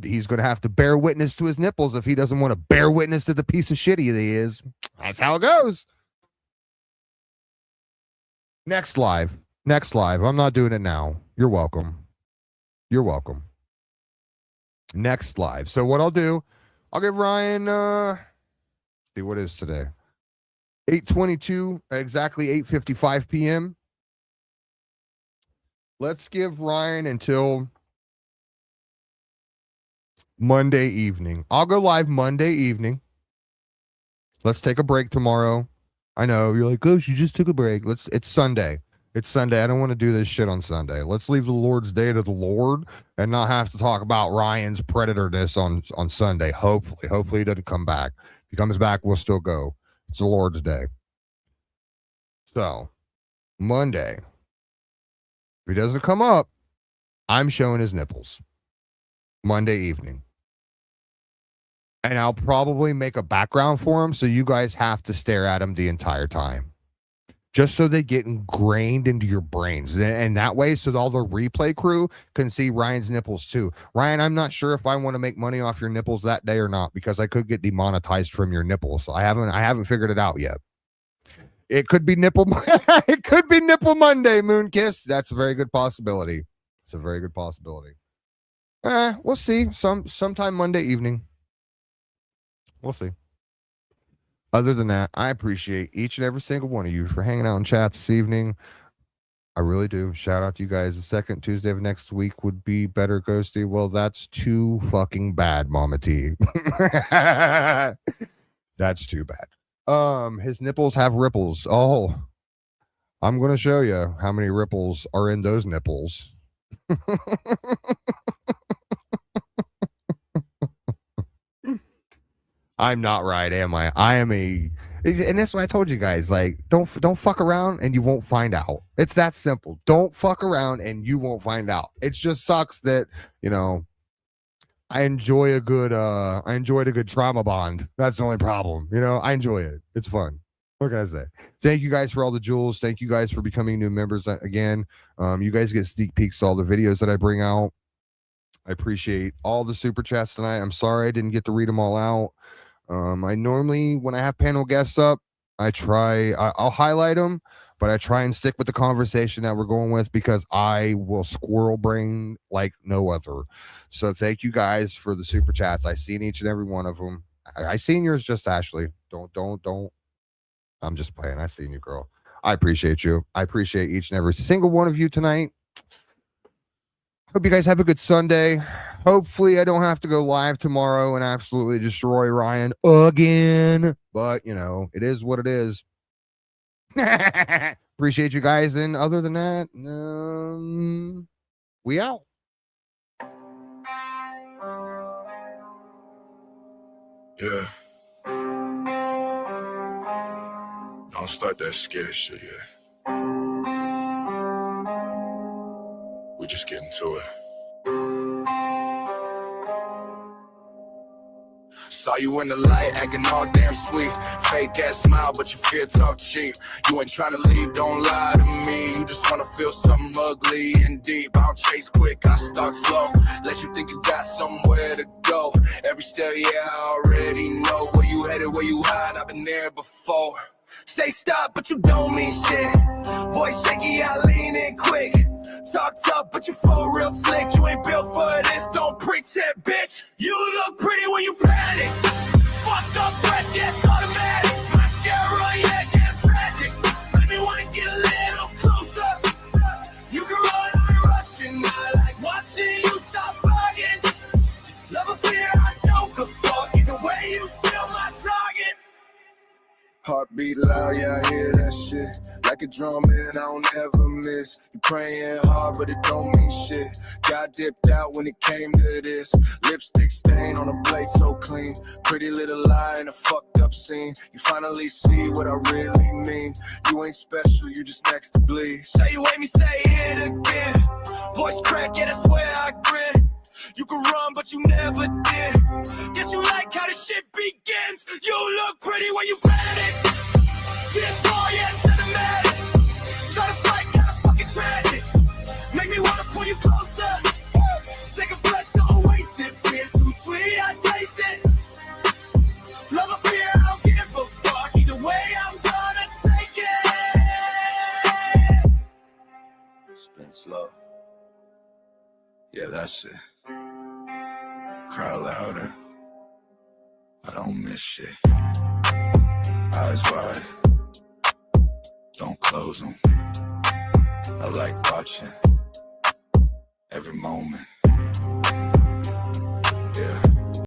bear witness to his nipples if he doesn't want to bear witness to the piece of shit he is. That's how it goes. Next live. I'm not doing it now. You're welcome. Next live. So what I'll do, I'll give Ryan see what is today. 8:22, exactly 8:55 p.m. Let's give Ryan until Monday evening. I'll go live Monday evening. Let's take a break tomorrow. I know you're like, "Gosh, you just took a break." It's Sunday. It's Sunday. I don't want to do this shit on Sunday. Let's leave the Lord's Day to the Lord and not have to talk about Ryan's predatorness on Sunday. Hopefully he doesn't come back. If he comes back, we'll still go. It's the Lord's Day. So, Monday, if he doesn't come up, I'm showing his nipples. Monday evening. And I'll probably make a background for him so you guys have to stare at him the entire time. Just so they get ingrained into your brains. And that way, so all the replay crew can see Ryan's nipples too. Ryan, I'm not sure if I want to make money off your nipples that day or not, because I could get demonetized from your nipples. So I haven't figured it out yet. It could be nipple Monday, Moonkiss. That's a very good possibility. It's a very good possibility. We'll see. Sometime Monday evening. We'll see. Other than that, I appreciate each and every single one of you for hanging out in chat this evening. I really do. Shout out to you guys. The second Tuesday of next week would be better, Ghosty. Well, that's too fucking bad, Mama T. That's too bad. His nipples have ripples. Oh, I'm going to show you how many ripples are in those nipples. I'm not right, am I? I am and that's why I told you guys, like, don't fuck around and you won't find out. It's that simple. Don't fuck around and you won't find out. It just sucks that, I enjoyed a good trauma bond. That's the only problem. I enjoy it. It's fun. What can I say? Thank you guys for all the jewels. Thank you guys for becoming new members again. You guys get sneak peeks to all the videos that I bring out. I appreciate all the super chats tonight. I'm sorry I didn't get to read them all out. I normally, when I have panel guests up, I'll highlight them, but I try and stick with the conversation that we're going with because I will squirrel brain like no other. So thank you guys for the super chats. I've seen each and every one of them. I seen yours, just Ashley. Don't. I'm just playing. I seen you, girl. I appreciate you. I appreciate each and every single one of you tonight. Hope you guys have a good Sunday. Hopefully I don't have to go live tomorrow and absolutely destroy Ryan again. But, you know, it is what it is. Appreciate you guys. And other than that, we out. Yeah. Don't start that scary shit yet. We just getting to it. Saw you in the light, acting all damn sweet. Fake ass smile, but you feel talk cheap. You ain't trying to leave, don't lie to me. You just wanna feel something ugly and deep. I don't chase quick, I start slow. Let you think you got somewhere to go. Every step, yeah, I already know. Where you headed, where you hide, I've been there before. Say stop, but you don't mean shit. Voice shaky, I lean in quick. Talk tough, but you for real slick. You ain't built for this, don't pretend, bitch. You look pretty when you panic. Fucked up breath, yes, automatic. Mascara, yeah, damn tragic. Make me wanna get a little closer. You can run, I'm rushing. I like watching you stop bugging. Love or fear, I don't give a fuck. Either way, you still my target. Heartbeat loud, yeah, I hear that shit. Like a drum, man, I don't ever miss. You praying hard, but it don't mean shit. Got dipped out when it came to this. Lipstick stain on a plate so clean. Pretty little lie in a fucked up scene. You finally see what I really mean. You ain't special, you just next to bleed. Say you hate me, say it again. Voice crack, yeah, that's where I grin. You can run, but you never did. Guess you like how the shit begins. You look pretty when you panic. Tears fall, yeah, it's cinematic. Try to fight, kinda fucking tragic. Make me wanna pull you closer. Take a breath, don't waste it. Fear too sweet, I taste it. Love or fear, I don't give a fuck. Either way, I'm gonna take it. Spin slow. Yeah, that's it. Cry louder. I don't miss shit. Eyes wide. Don't close them. I like watching every moment.